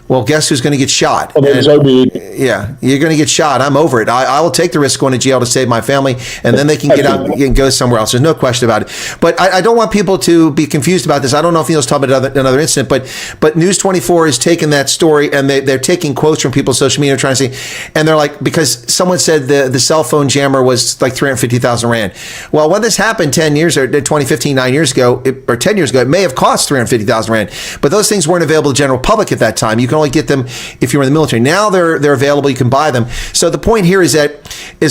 Well, guess who's going to get shot? Yeah, you're going to get shot. I'm over it. I will take the risk going to jail to save my family, and then they can get out and go somewhere else. There's no question about it. But I don't want people to be confused about this. I don't know if Neil's talking about another incident, but News 24 is taking that story, and they're taking quotes from people's social media trying to say, and they're like, because someone said the cell phone jammer was like 350,000 Rand. Well, when this happened 10 years or 2015, 9 years ago, or 10 years ago, it may have cost 350,000 Rand. But those things weren't available to the general public at that time. You can only get them if you were in the military. Now they're available. You can buy them. So the point here is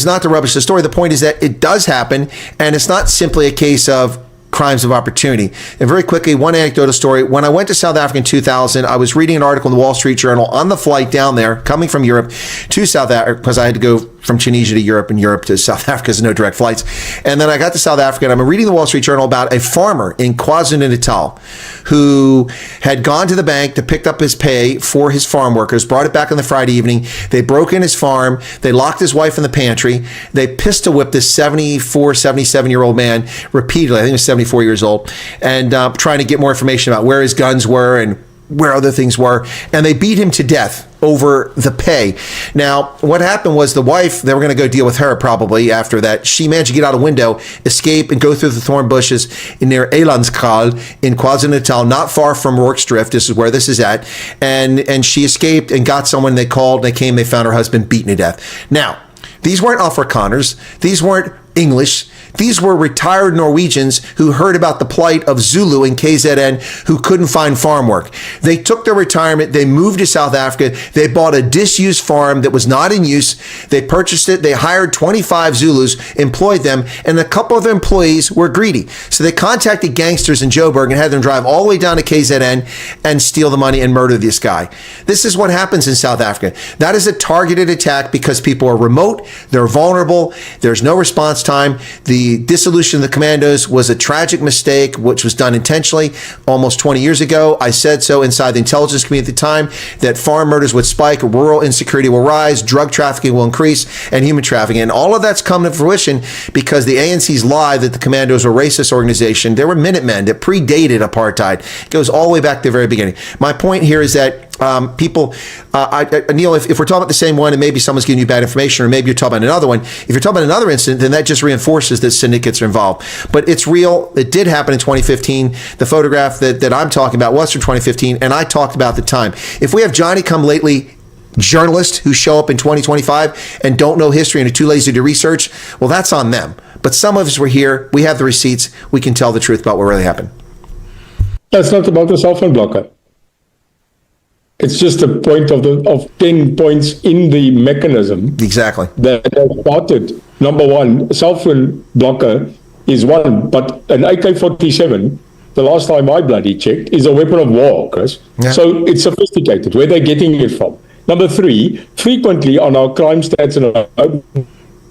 not to rubbish the story. The point is that it does happen, and it's not simply a case of crimes of opportunity. And very quickly, one anecdotal story. When I went to South Africa in 2000, I was reading an article in the Wall Street Journal on the flight down there, coming from Europe to South Africa, because I had to go from Tunisia to Europe and Europe to South Africa, because no direct flights. And then I got to South Africa, and I'm reading the Wall Street Journal about a farmer in KwaZulu-Natal who had gone to the bank to pick up his pay for his farm workers, brought it back on the Friday evening. They broke in his farm. They locked his wife in the pantry. They pistol whipped this 74, 77-year-old man repeatedly. I think he was 74 years old, and trying to get more information about where his guns were and where other things were, and they beat him to death over the pay. Now, what happened was the wife, they were going to go deal with her probably after that. She managed to get out a window, escape, and go through the thorn bushes near Elandskral in KwaZulu-Natal, not far from Rorke's Drift. This is where this is at. And she escaped and got someone. They called, they came, they found her husband beaten to death. Now, these weren't Afrikaners. These weren't English. These were retired Norwegians who heard about the plight of Zulu in KZN who couldn't find farm work. They took their retirement. They moved to South Africa. They bought a disused farm that was not in use. They purchased it. They hired 25 Zulus, employed them, and a couple of their employees were greedy. So they contacted gangsters in Joburg and had them drive all the way down to KZN and steal the money and murder this guy. This is what happens in South Africa. That is a targeted attack because people are remote. They're vulnerable. There's no response time. The dissolution of the commandos was a tragic mistake, which was done intentionally almost 20 years ago. I said so inside the intelligence community at the time, that farm murders would spike, rural insecurity will rise, drug trafficking will increase, and human trafficking. And all of that's come to fruition because the ANC's lie that the commandos were a racist organization. They were Minutemen that predated apartheid. It goes all the way back to the very beginning. My point here is that people, Neil, if we're talking about the same one and maybe someone's giving you bad information, or maybe you're talking about another one, if you're talking about another incident, then that just reinforces that syndicates are involved. But it's real. It did happen in 2015. The photograph that I'm talking about was from 2015, and I talked about the time. If we have Johnny-come-lately journalists who show up in 2025 and don't know history and are too lazy to research, well, that's on them. But some of us were here. We have the receipts. We can tell the truth about what really happened. That's not about the cell phone blocker. It's just a point of 10 points in the mechanism. Exactly. That has started. Number one, cell phone blocker is one, but an AK-47 the last time I bloody checked, is a weapon of war, Chris. Yeah. So it's sophisticated. Where they're getting it from. Number three, frequently on our crime stats and our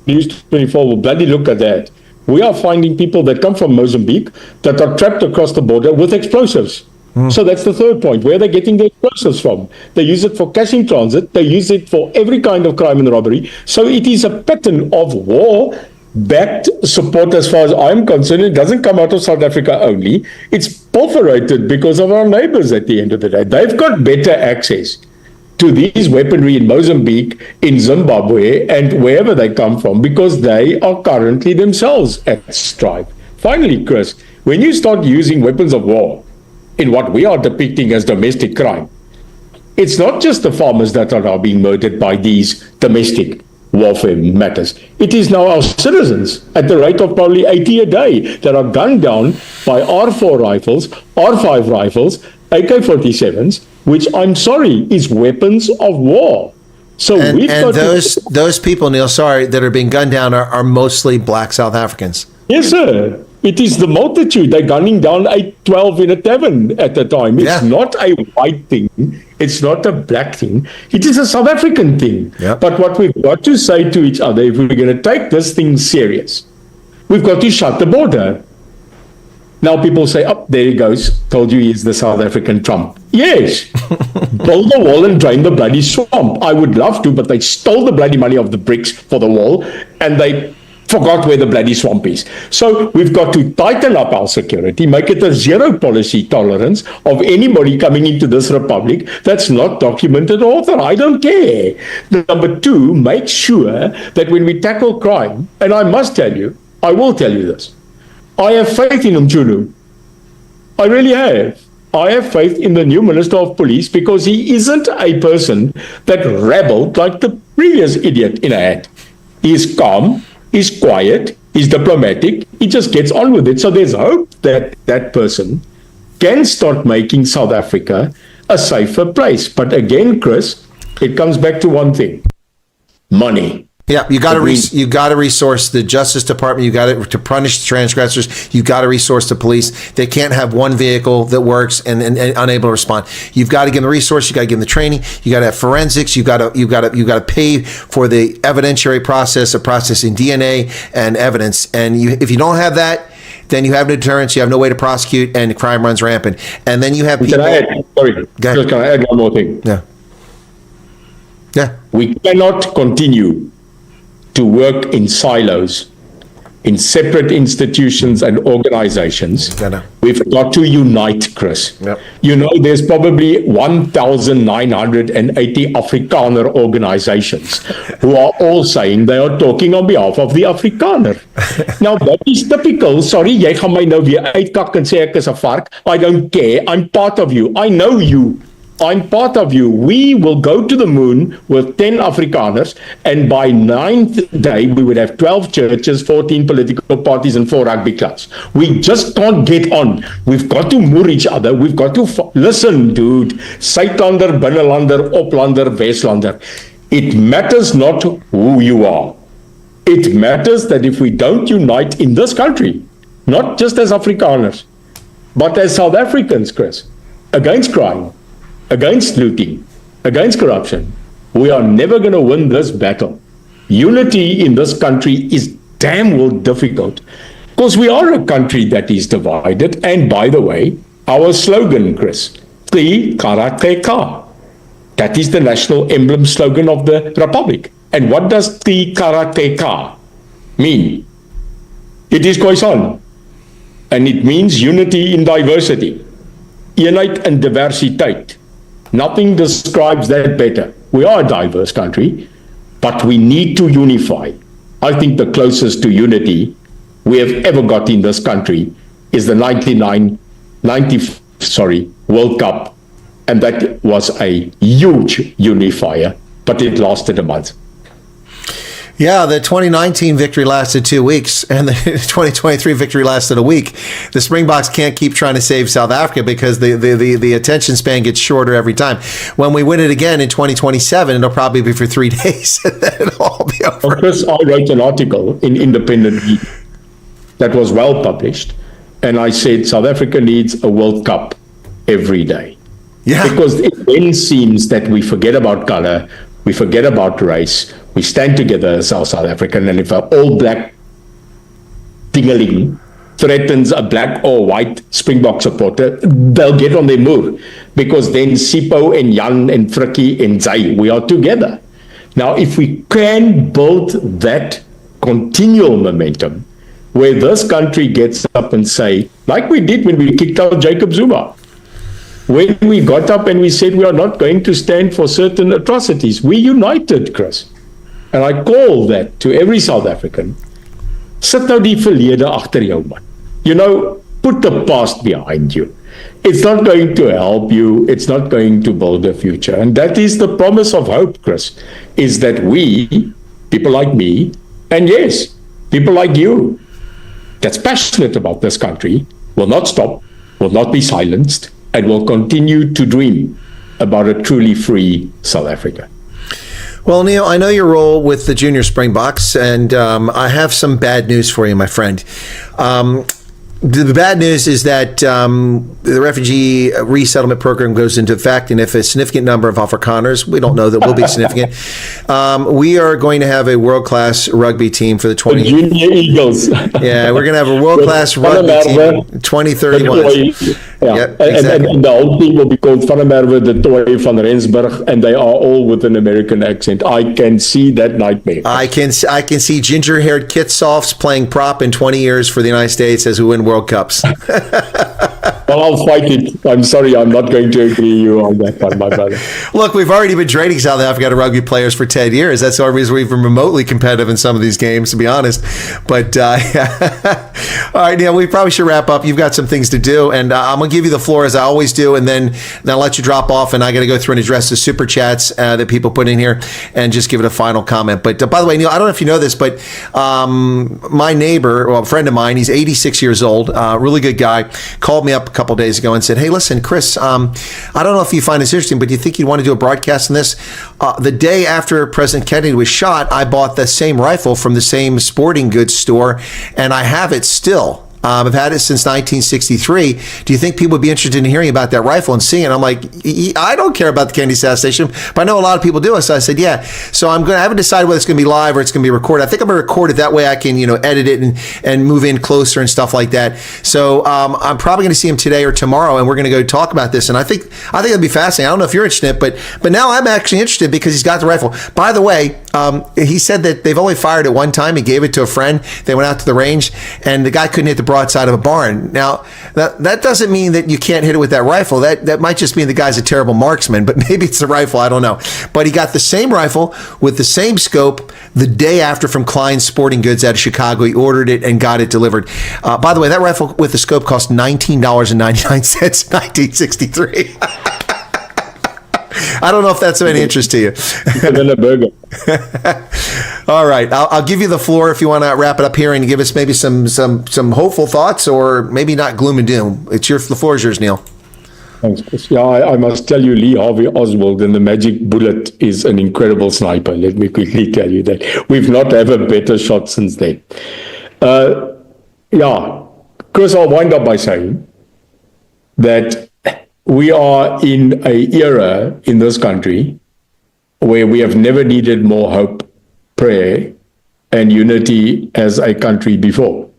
News 24 will bloody look at that. We are finding people that come from Mozambique that are trapped across the border with explosives. So that's the third point. Where are they getting the explosives from? They use it for cash in transit. They use it for every kind of crime and robbery. So it is a pattern of war-backed support as far as I'm concerned. It doesn't come out of South Africa only. It's proliferated because of our neighbors at the end of the day. They've got better access to these weaponry in Mozambique, in Zimbabwe, and wherever they come from, because they are currently themselves at strife. Finally, Chris, when you start using weapons of war in what we are depicting as domestic crime, it's not just the farmers that are now being murdered by these domestic warfare matters. It is now our citizens at the rate of probably 80 a day that are gunned down by R4 rifles, R5 rifles, AK-47s, which I'm sorry is weapons of war. So we've got those people, Neil, sorry, that are being gunned down are mostly black South Africans. Yes, sir. It is the multitude. They're gunning down 8-12 in a tavern at the time. It's not a white thing. It's not a black thing. It is a South African thing. Yep. But what we've got to say to each other, if we're going to take this thing serious, we've got to shut the border. Now people say, oh, there he goes. Told you he's the South African Trump. Yes. Build the wall and drain the bloody swamp. I would love to, but they stole the bloody money of the bricks for the wall, and they forgot where the bloody swamp is. So we've got to tighten up our security, make it a zero policy tolerance of anybody coming into this republic that's not documented author. I don't care. Number two, make sure that when we tackle crime, and I must tell you, I will tell you this, I have faith in Mchunu. I really have. I have faith in the new Minister of Police because he isn't a person that rabbled like the previous idiot in a hat. He is calm, he's quiet, he's diplomatic, he just gets on with it. So there's hope that that person can start making South Africa a safer place. But again, Chris, it comes back to one thing: money. Yeah, you got to resource the Justice Department. You got to punish transgressors. You got to resource the police. They can't have one vehicle that works and unable to respond. You've got to give them the resource. You got to give them the training. You got to have forensics. You got to pay for the evidentiary process of processing DNA and evidence. And if you don't have that, then you have no deterrence. You have no way to prosecute, and crime runs rampant. And then you have people. Can I add one more thing? Yeah. We cannot continue to work in silos, in separate institutions and organizations. We've got to unite, Chris. Yep. You know, there's probably 1,980 Afrikaner organizations who are all saying they are talking on behalf of the Afrikaner. Now, that is typical. Sorry, jy gaan my nou weer uitkak en sê ek is 'n vark. I don't care. I'm part of you. I know you. I'm part of you. We will go to the moon with 10 Afrikaners, and by 9th day, we would have 12 churches, 14 political parties, and 4 rugby clubs. We just can't get on. We've got to moor each other. We've got to listen, dude. Suidlander, Binnenlander, Oplander, Westlander. It matters not who you are. It matters that if we don't unite in this country, not just as Afrikaners, but as South Africans, Chris, against crime, against looting, against corruption, we are never going to win this battle. Unity in this country is damn well difficult because we are a country that is divided. And by the way, our slogan, Chris, Tri Karateka, that is the national emblem slogan of the Republic. And what does Tri Karateka mean? It is Khoisan, and it means unity in diversity, eenheid in diversiteit. Nothing describes that better. We are a diverse country, but we need to unify. I think the closest to unity we have ever got in this country is the 90 World Cup, and that was a huge unifier, but it lasted a month. Yeah, the 2019 victory lasted 2 weeks, and the 2023 victory lasted a week. The Springboks can't keep trying to save South Africa because the attention span gets shorter every time. When we win it again in 2027, it'll probably be for 3 days, and then it'll all be over. Chris, I wrote an article in Independent that was well published, and I said, South Africa needs a World Cup every day. Yeah. Because it then seems that we forget about color, we forget about race, we stand together as South African, and if an all-black dingaling threatens a black or white Springbok supporter, they'll get on their move, because then Sipho and Jan and Frikkie and Zay, we are together. Now, if we can build that continual momentum, where this country gets up and say, like we did when we kicked out Jacob Zuma, when we got up and we said we are not going to stand for certain atrocities, we united, Chris. And I call that to every South African, sit nou die verlede agter jou, man. You know, put the past behind you. It's not going to help you. It's not going to build a future. And that is the promise of hope, Chris, is that we, people like me, and yes, people like you, that's passionate about this country, will not stop, will not be silenced, and will continue to dream about a truly free South Africa. Well, Neil, I know your role with the Junior Springboks, and I have some bad news for you, my friend. The bad news is that the refugee resettlement program goes into effect, and if a significant number of Afrikaners, we don't know that will be significant, we are going to have a world-class rugby team for the The Junior Eagles. Yeah, we're going to have a world-class rugby team 2031. Yeah, Yep, exactly. and the whole team will be called Van der Merwe, de Toy, van Rensburg, and they are all with an American accent. I can see that nightmare. I can see ginger-haired Kitsofts playing prop in 20 years for the United States as we win World Cups. Well, I'll fight it. I'm sorry, I'm not going to agree with you on that one, my brother. Look, we've already been training South Africa rugby players for 10 years. That's the only reason we've been remotely competitive in some of these games, to be honest. But, all right, Neil, we probably should wrap up. You've got some things to do, and I'm going to give you the floor as I always do, and then I'll let you drop off, and I got to go through and address the super chats that people put in here and just give it a final comment. But by the way, Neil, I don't know if you know this, but my neighbor, well, a friend of mine, he's 86 years old, really good guy, called me up a couple days ago and said, hey, listen, Chris, I don't know if you find this interesting, but do you think you'd want to do a broadcast on this? The day after President Kennedy was shot, I bought the same rifle from the same sporting goods store, and I have it still. I've had it since 1963. Do you think people would be interested in hearing about that rifle and seeing it? I'm like, I don't care about the Kennedy assassination, but I know a lot of people do. So I said, yeah. So I haven't decided whether it's going to be live or it's going to be recorded. I think I'm going to record it. That way I can, edit it and move in closer and stuff like that. So I'm probably going to see him today or tomorrow, and we're going to go talk about this. And I think it'll be fascinating. I don't know if you're interested in it, but now I'm actually interested because he's got the rifle. By the way, he said that they've only fired it one time. He gave it to a friend. They went out to the range, and the guy couldn't hit the broadside of a barn. Now, that doesn't mean that you can't hit it with that rifle. That might just mean the guy's a terrible marksman, but maybe it's the rifle. I don't know. But he got the same rifle with the same scope the day after from Klein's Sporting Goods out of Chicago. He ordered it and got it delivered. By the way, that rifle with the scope cost $19.99 in 1963. I don't know if that's of any interest to you. Than a burger. All right, I'll give you the floor if you want to wrap it up here and give us maybe some hopeful thoughts, or maybe not gloom and doom. The floor is yours, Neil. Thanks, Chris. Yeah, I must tell you, Lee Harvey Oswald and the magic bullet is an incredible sniper. Let me quickly tell you that. We've not had a better shot since then. Chris, I'll wind up by saying that we are in an era in this country where we have never needed more hope, prayer, and unity as a country before.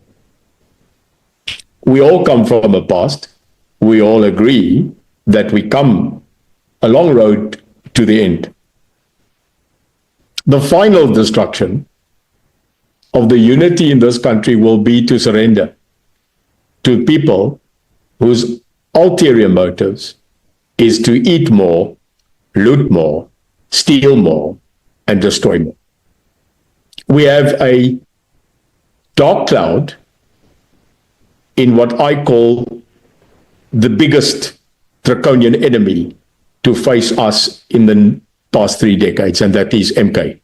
We all come from a past. We all agree that we come a long road to the end. The final destruction of the unity in this country will be to surrender to people whose ulterior motives is to eat more, loot more, steal more, and destroy more. We have a dark cloud in what I call the biggest draconian enemy to face us in the past 3 decades, and that is MK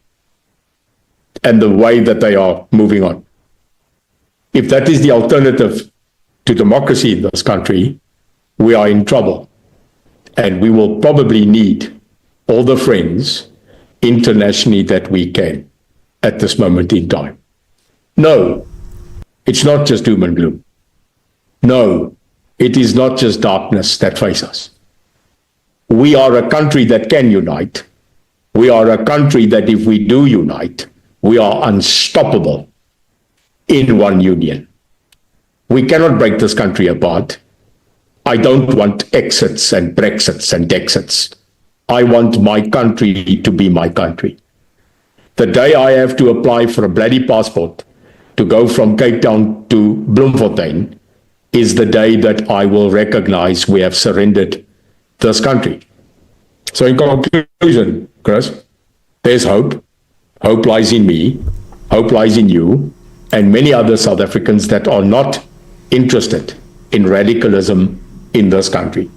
and the way that they are moving on. If that is the alternative to democracy in this country, we are in trouble, and we will probably need all the friends internationally that we can at this moment in time. No, it's not just doom and gloom. No, it is not just darkness that faces us. We are a country that can unite. We are a country that if we do unite, we are unstoppable in one union. We cannot break this country apart. I don't want exits and Brexits and Dexits. I want my country to be my country. The day I have to apply for a bloody passport to go from Cape Town to Bloemfontein is the day that I will recognize we have surrendered this country. So in conclusion, Chris, there's hope. Hope lies in me. Hope lies in you and many other South Africans that are not interested in radicalism in this country,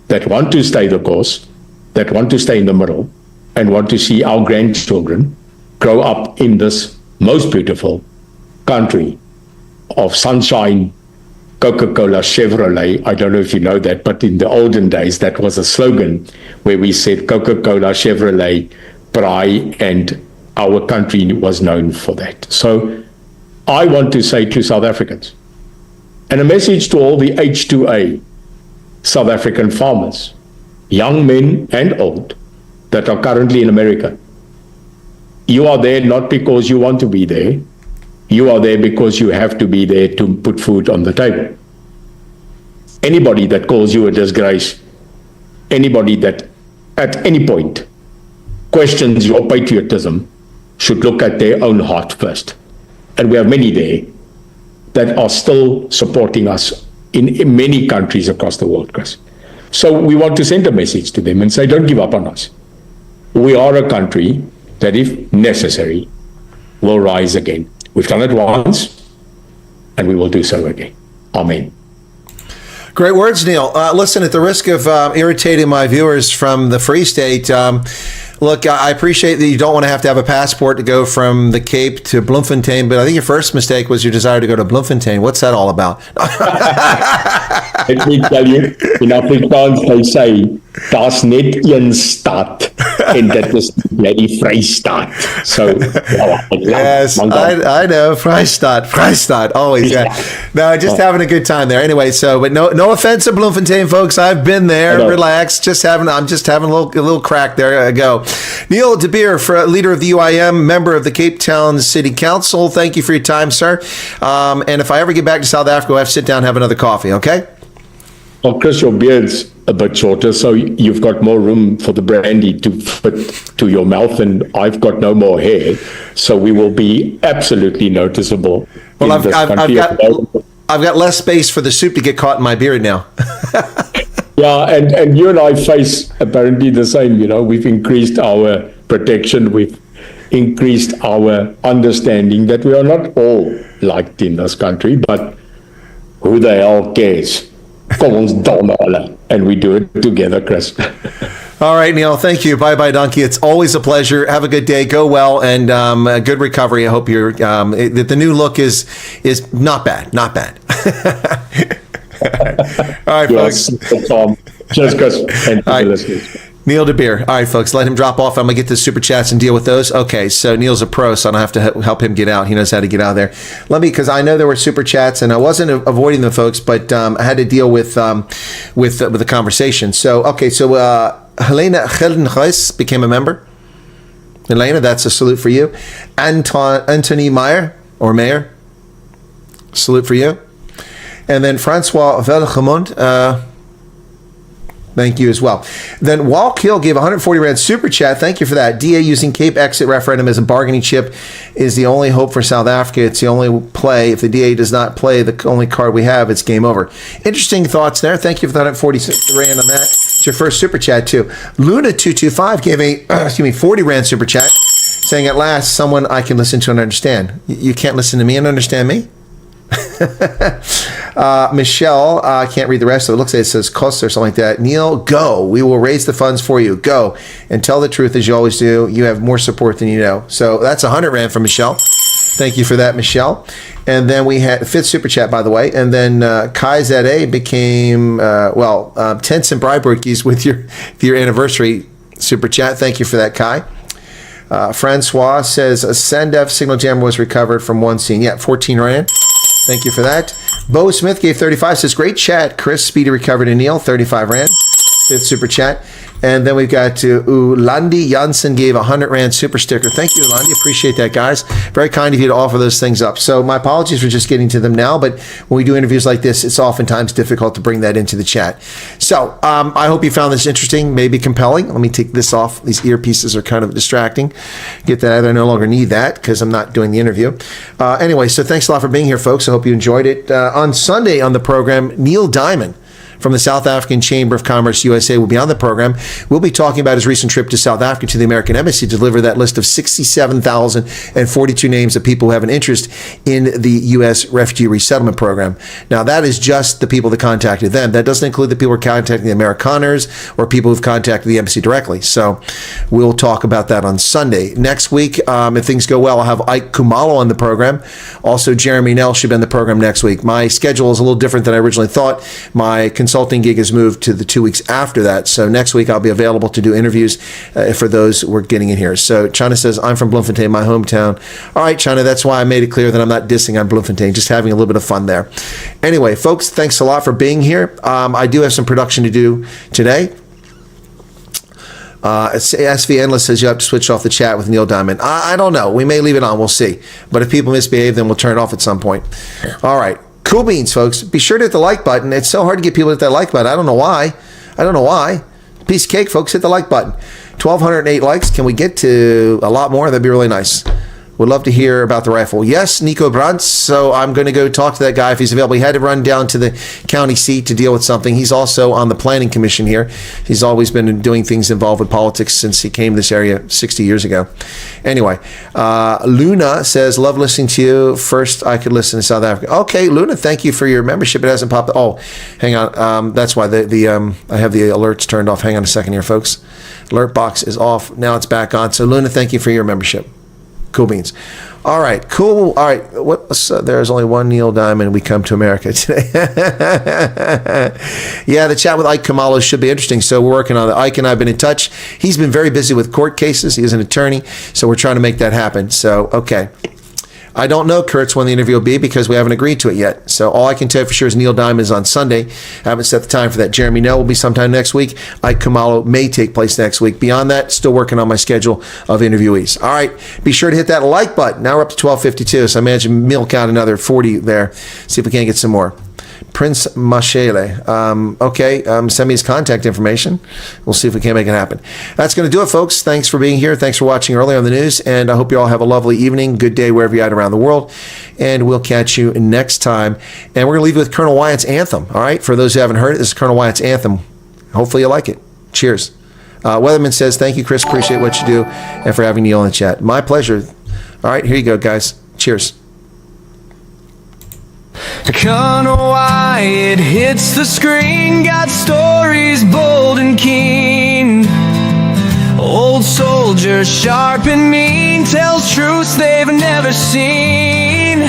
that want to stay the course, that want to stay in the middle, and want to see our grandchildren grow up in this most beautiful country of sunshine, Coca-Cola, Chevrolet. I don't know if you know that, but in the olden days, that was a slogan where we said Coca-Cola, Chevrolet, Braai, and our country was known for that. So I want to say to South Africans, and a message to all the H2A South African farmers, young men and old, that are currently in America. You are there not because you want to be there. You are there because you have to be there to put food on the table. Anybody that calls you a disgrace, anybody that at any point questions your patriotism should look at their own heart first. And we have many there that are still supporting us in many countries across the world, Chris. So we want to send a message to them and say, don't give up on us. We are a country that, if necessary, will rise again. We've done it once, and we will do so again. Amen. Great words, Neil. Listen, at the risk of irritating my viewers from the Free State, look, I appreciate that you don't want to have a passport to go from the Cape to Bloemfontein, but I think your first mistake was your desire to go to Bloemfontein. What's that all about? Let me tell you, in Afrikaans they say, daar's net een stad, en dit is die Vrystaat. So, yes, I know, Vrystaat, always. Yeah. No, just having a good time there. Anyway, but no offense to Bloemfontein, folks. I've been there. Relax. I'm just having a little crack there. Go. Neil de Beer, leader of the UIM, member of the Cape Town City Council. Thank you for your time, sir. And if I ever get back to South Africa, we'll have to sit down and have another coffee, okay? Well, Chris, your beard's a bit shorter, so you've got more room for the brandy to fit to your mouth, and I've got no more hair, so we will be absolutely noticeable. Well, I've got less space for the soup to get caught in my beard now. Yeah, and you and I face apparently the same. We've increased our protection, we've increased our understanding that we are not all liked in this country, but who the hell cares? Kom ons dom hulle, and we do it together, Chris. All right, Neil, thank you. Bye-bye, Donkey. It's always a pleasure. Have a good day. Go well, and a good recovery. I hope that the new look is not bad. Not bad. All right, folks. Cheers, Chris. And to the listeners. Neil de Beer. All right, folks, let him drop off. I'm going to get the super chats and deal with those. Okay, so Neil's a pro, so I don't have to help him get out. He knows how to get out of there. Because I know there were super chats, and I wasn't avoiding them, folks, but I had to deal with the conversation. So, okay, so Helena Geldenhuis became a member. Helena, that's a salute for you. Anthony Meyer, salute for you. And then Francois Velgemond, thank you as well. Then Walt Hill gave 140 Rand super chat. Thank you for that. DA using Cape exit referendum as a bargaining chip is the only hope for South Africa. It's the only play. If the DA does not play the only card we have, it's game over. Interesting thoughts there. Thank you for the 140 Rand on that. It's your first super chat too. Luna225 gave a 40 Rand super chat saying, at last, someone I can listen to and understand. You can't listen to me and understand me? Michelle, I can't read the rest of it. It looks like it says costs or something like that. Neil, go. We will raise the funds for you. Go and tell the truth as you always do. You have more support than you know. So that's 100 Rand from Michelle. Thank you for that, Michelle. And then we had fifth super chat, by the way. And then Kai ZA became 10 cent bribe rookies with your anniversary super chat. Thank you for that, Kai. Francois says a Sandef signal jammer was recovered from one scene. Yeah, 14 Rand. Thank you for that. Bo Smith gave 35, says, great chat. Chris, speedy recovery to Neil, 35 Rand. Fifth super chat. And then we've got Ulandi Janssen gave 100 Rand super sticker. Thank you, Ulandi. Appreciate that, guys. Very kind of you to offer those things up. So my apologies for just getting to them now, but when we do interviews like this, it's oftentimes difficult to bring that into the chat. So I hope you found this interesting, maybe compelling. Let me take this off. These earpieces are kind of distracting. Get that out. I no longer need that because I'm not doing the interview. Anyway, so thanks a lot for being here, folks. I hope you enjoyed it. On Sunday on the program, Neil Diamond from the South African Chamber of Commerce USA will be on the program. We'll be talking about his recent trip to South Africa to the American Embassy to deliver that list of 67,042 names of people who have an interest in the U.S. Refugee Resettlement Program. Now, that is just the people that contacted them. That doesn't include the people who are contacting the Amerikaners or people who've contacted the embassy directly. So we'll talk about that on Sunday. Next week, if things go well, I'll have Ike Kumalo on the program. Also, Jeremy Nell should be on the program next week. My schedule is a little different than I originally thought. My consulting gig has moved to the 2 weeks after that. So next week I'll be available to do interviews for those who are getting in here. So China says, I'm from Bloemfontein, my hometown. All right, China, that's why I made it clear that I'm not dissing on Bloemfontein, just having a little bit of fun there. Anyway, folks, thanks a lot for being here. I do have some production to do today. SV Endless says you have to switch off the chat with Neil Diamond. I don't know. We may leave it on. We'll see. But if people misbehave, then we'll turn it off at some point. All right. Cool beans, folks. Be sure to hit the like button. It's so hard to get people to hit that like button. I don't know why. Piece of cake, folks. Hit the like button. 1,208 likes. Can we get to a lot more? That'd be really nice. Would love to hear about the rifle. Yes, Nico Brantz. So I'm going to go talk to that guy if he's available. He had to run down to the county seat to deal with something. He's also on the planning commission here. He's always been doing things involved with politics since he came to this area 60 years ago. Anyway, Luna says, love listening to you. First, I could listen to South Africa. Okay, Luna, thank you for your membership. It hasn't popped. Oh, hang on. That's why I have the alerts turned off. Hang on a second here, folks. Alert box is off. Now it's back on. So Luna, thank you for your membership. Cool beans. All right, cool. All right, there's only one Neil Diamond. We come to America today. Yeah, the chat with Ike Kumalo should be interesting. So we're working on it. Ike and I have been in touch. He's been very busy with court cases. He is an attorney, so we're trying to make that happen. So, okay. I don't know, Kurtz, when the interview will be because we haven't agreed to it yet. So all I can tell you for sure is Neil Diamond is on Sunday. I haven't set the time for that. Jeremy Nell will be sometime next week. Ike Kumalo may take place next week. Beyond that, still working on my schedule of interviewees. All right, be sure to hit that like button. Now we're up to 1252, so I imagine milk out another 40 there. See if we can't get some more. Prince Mashele. Send me his contact information. We'll see if we can make it happen. That's going to do it, folks. Thanks for being here. Thanks for watching early on the news, and I hope you all have a lovely evening, good day wherever you're at around the world, and we'll catch you next time. And we're going to leave you with Colonel Wyatt's anthem, all right? For those who haven't heard it, this is Colonel Wyatt's anthem. Hopefully you like it. Cheers. Weatherman says, thank you, Chris. Appreciate what you do, and for having Neil in the chat. My pleasure. All right, here you go, guys. Cheers. Colonel Wyatt hits the screen, got stories bold and keen. Old soldier, sharp and mean, tells truths they've never seen.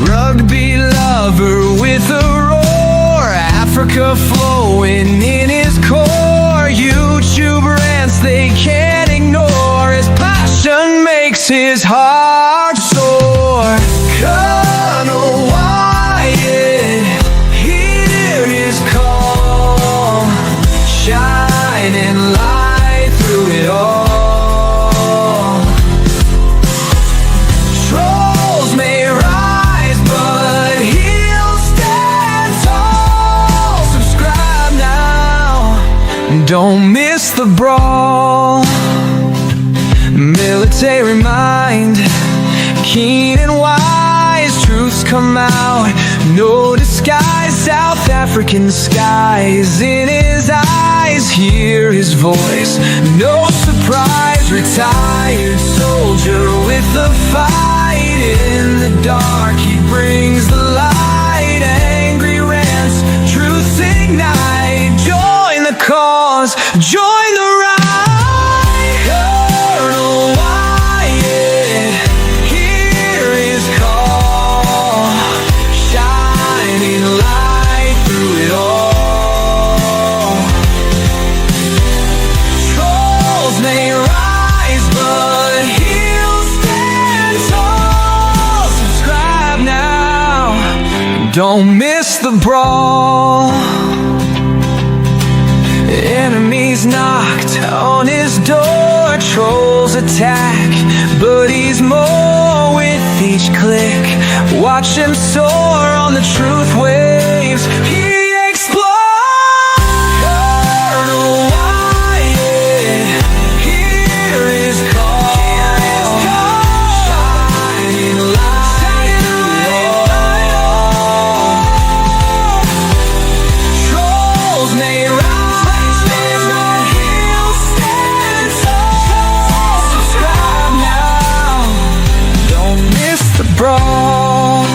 Rugby lover with a roar, Africa flowing in his core. YouTube rants they can't ignore, his passion makes his heart soar. Colonel Wyatt, hear his call, shining light through it all. Trolls may rise, but he'll stand tall. Subscribe now, don't miss the brawl. Military mind, keen and wise, truths come out, no disguise. South African skies in his eyes, hear his voice, no surprise. Retired soldier with the fight, in the dark he brings the light. Angry rants, truths ignite, join the cause, join the ride. Colonel Wyatt, hear his call, shining light through it all. Trolls may rise, but he'll stand tall. Subscribe now, Don't miss the brawl. Enemies knocked on his door, trolls attack, but he's more with each click. Watch him soar on the truth waves. He explodes. ColonelChrisWyatt, hear his call. Shining light on. Trolls may rise, but he'll stand tall. Subscribe now. Don't miss the brawl.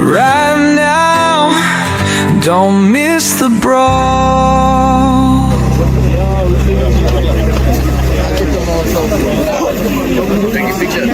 Right now, don't miss the brawl. Take a picture.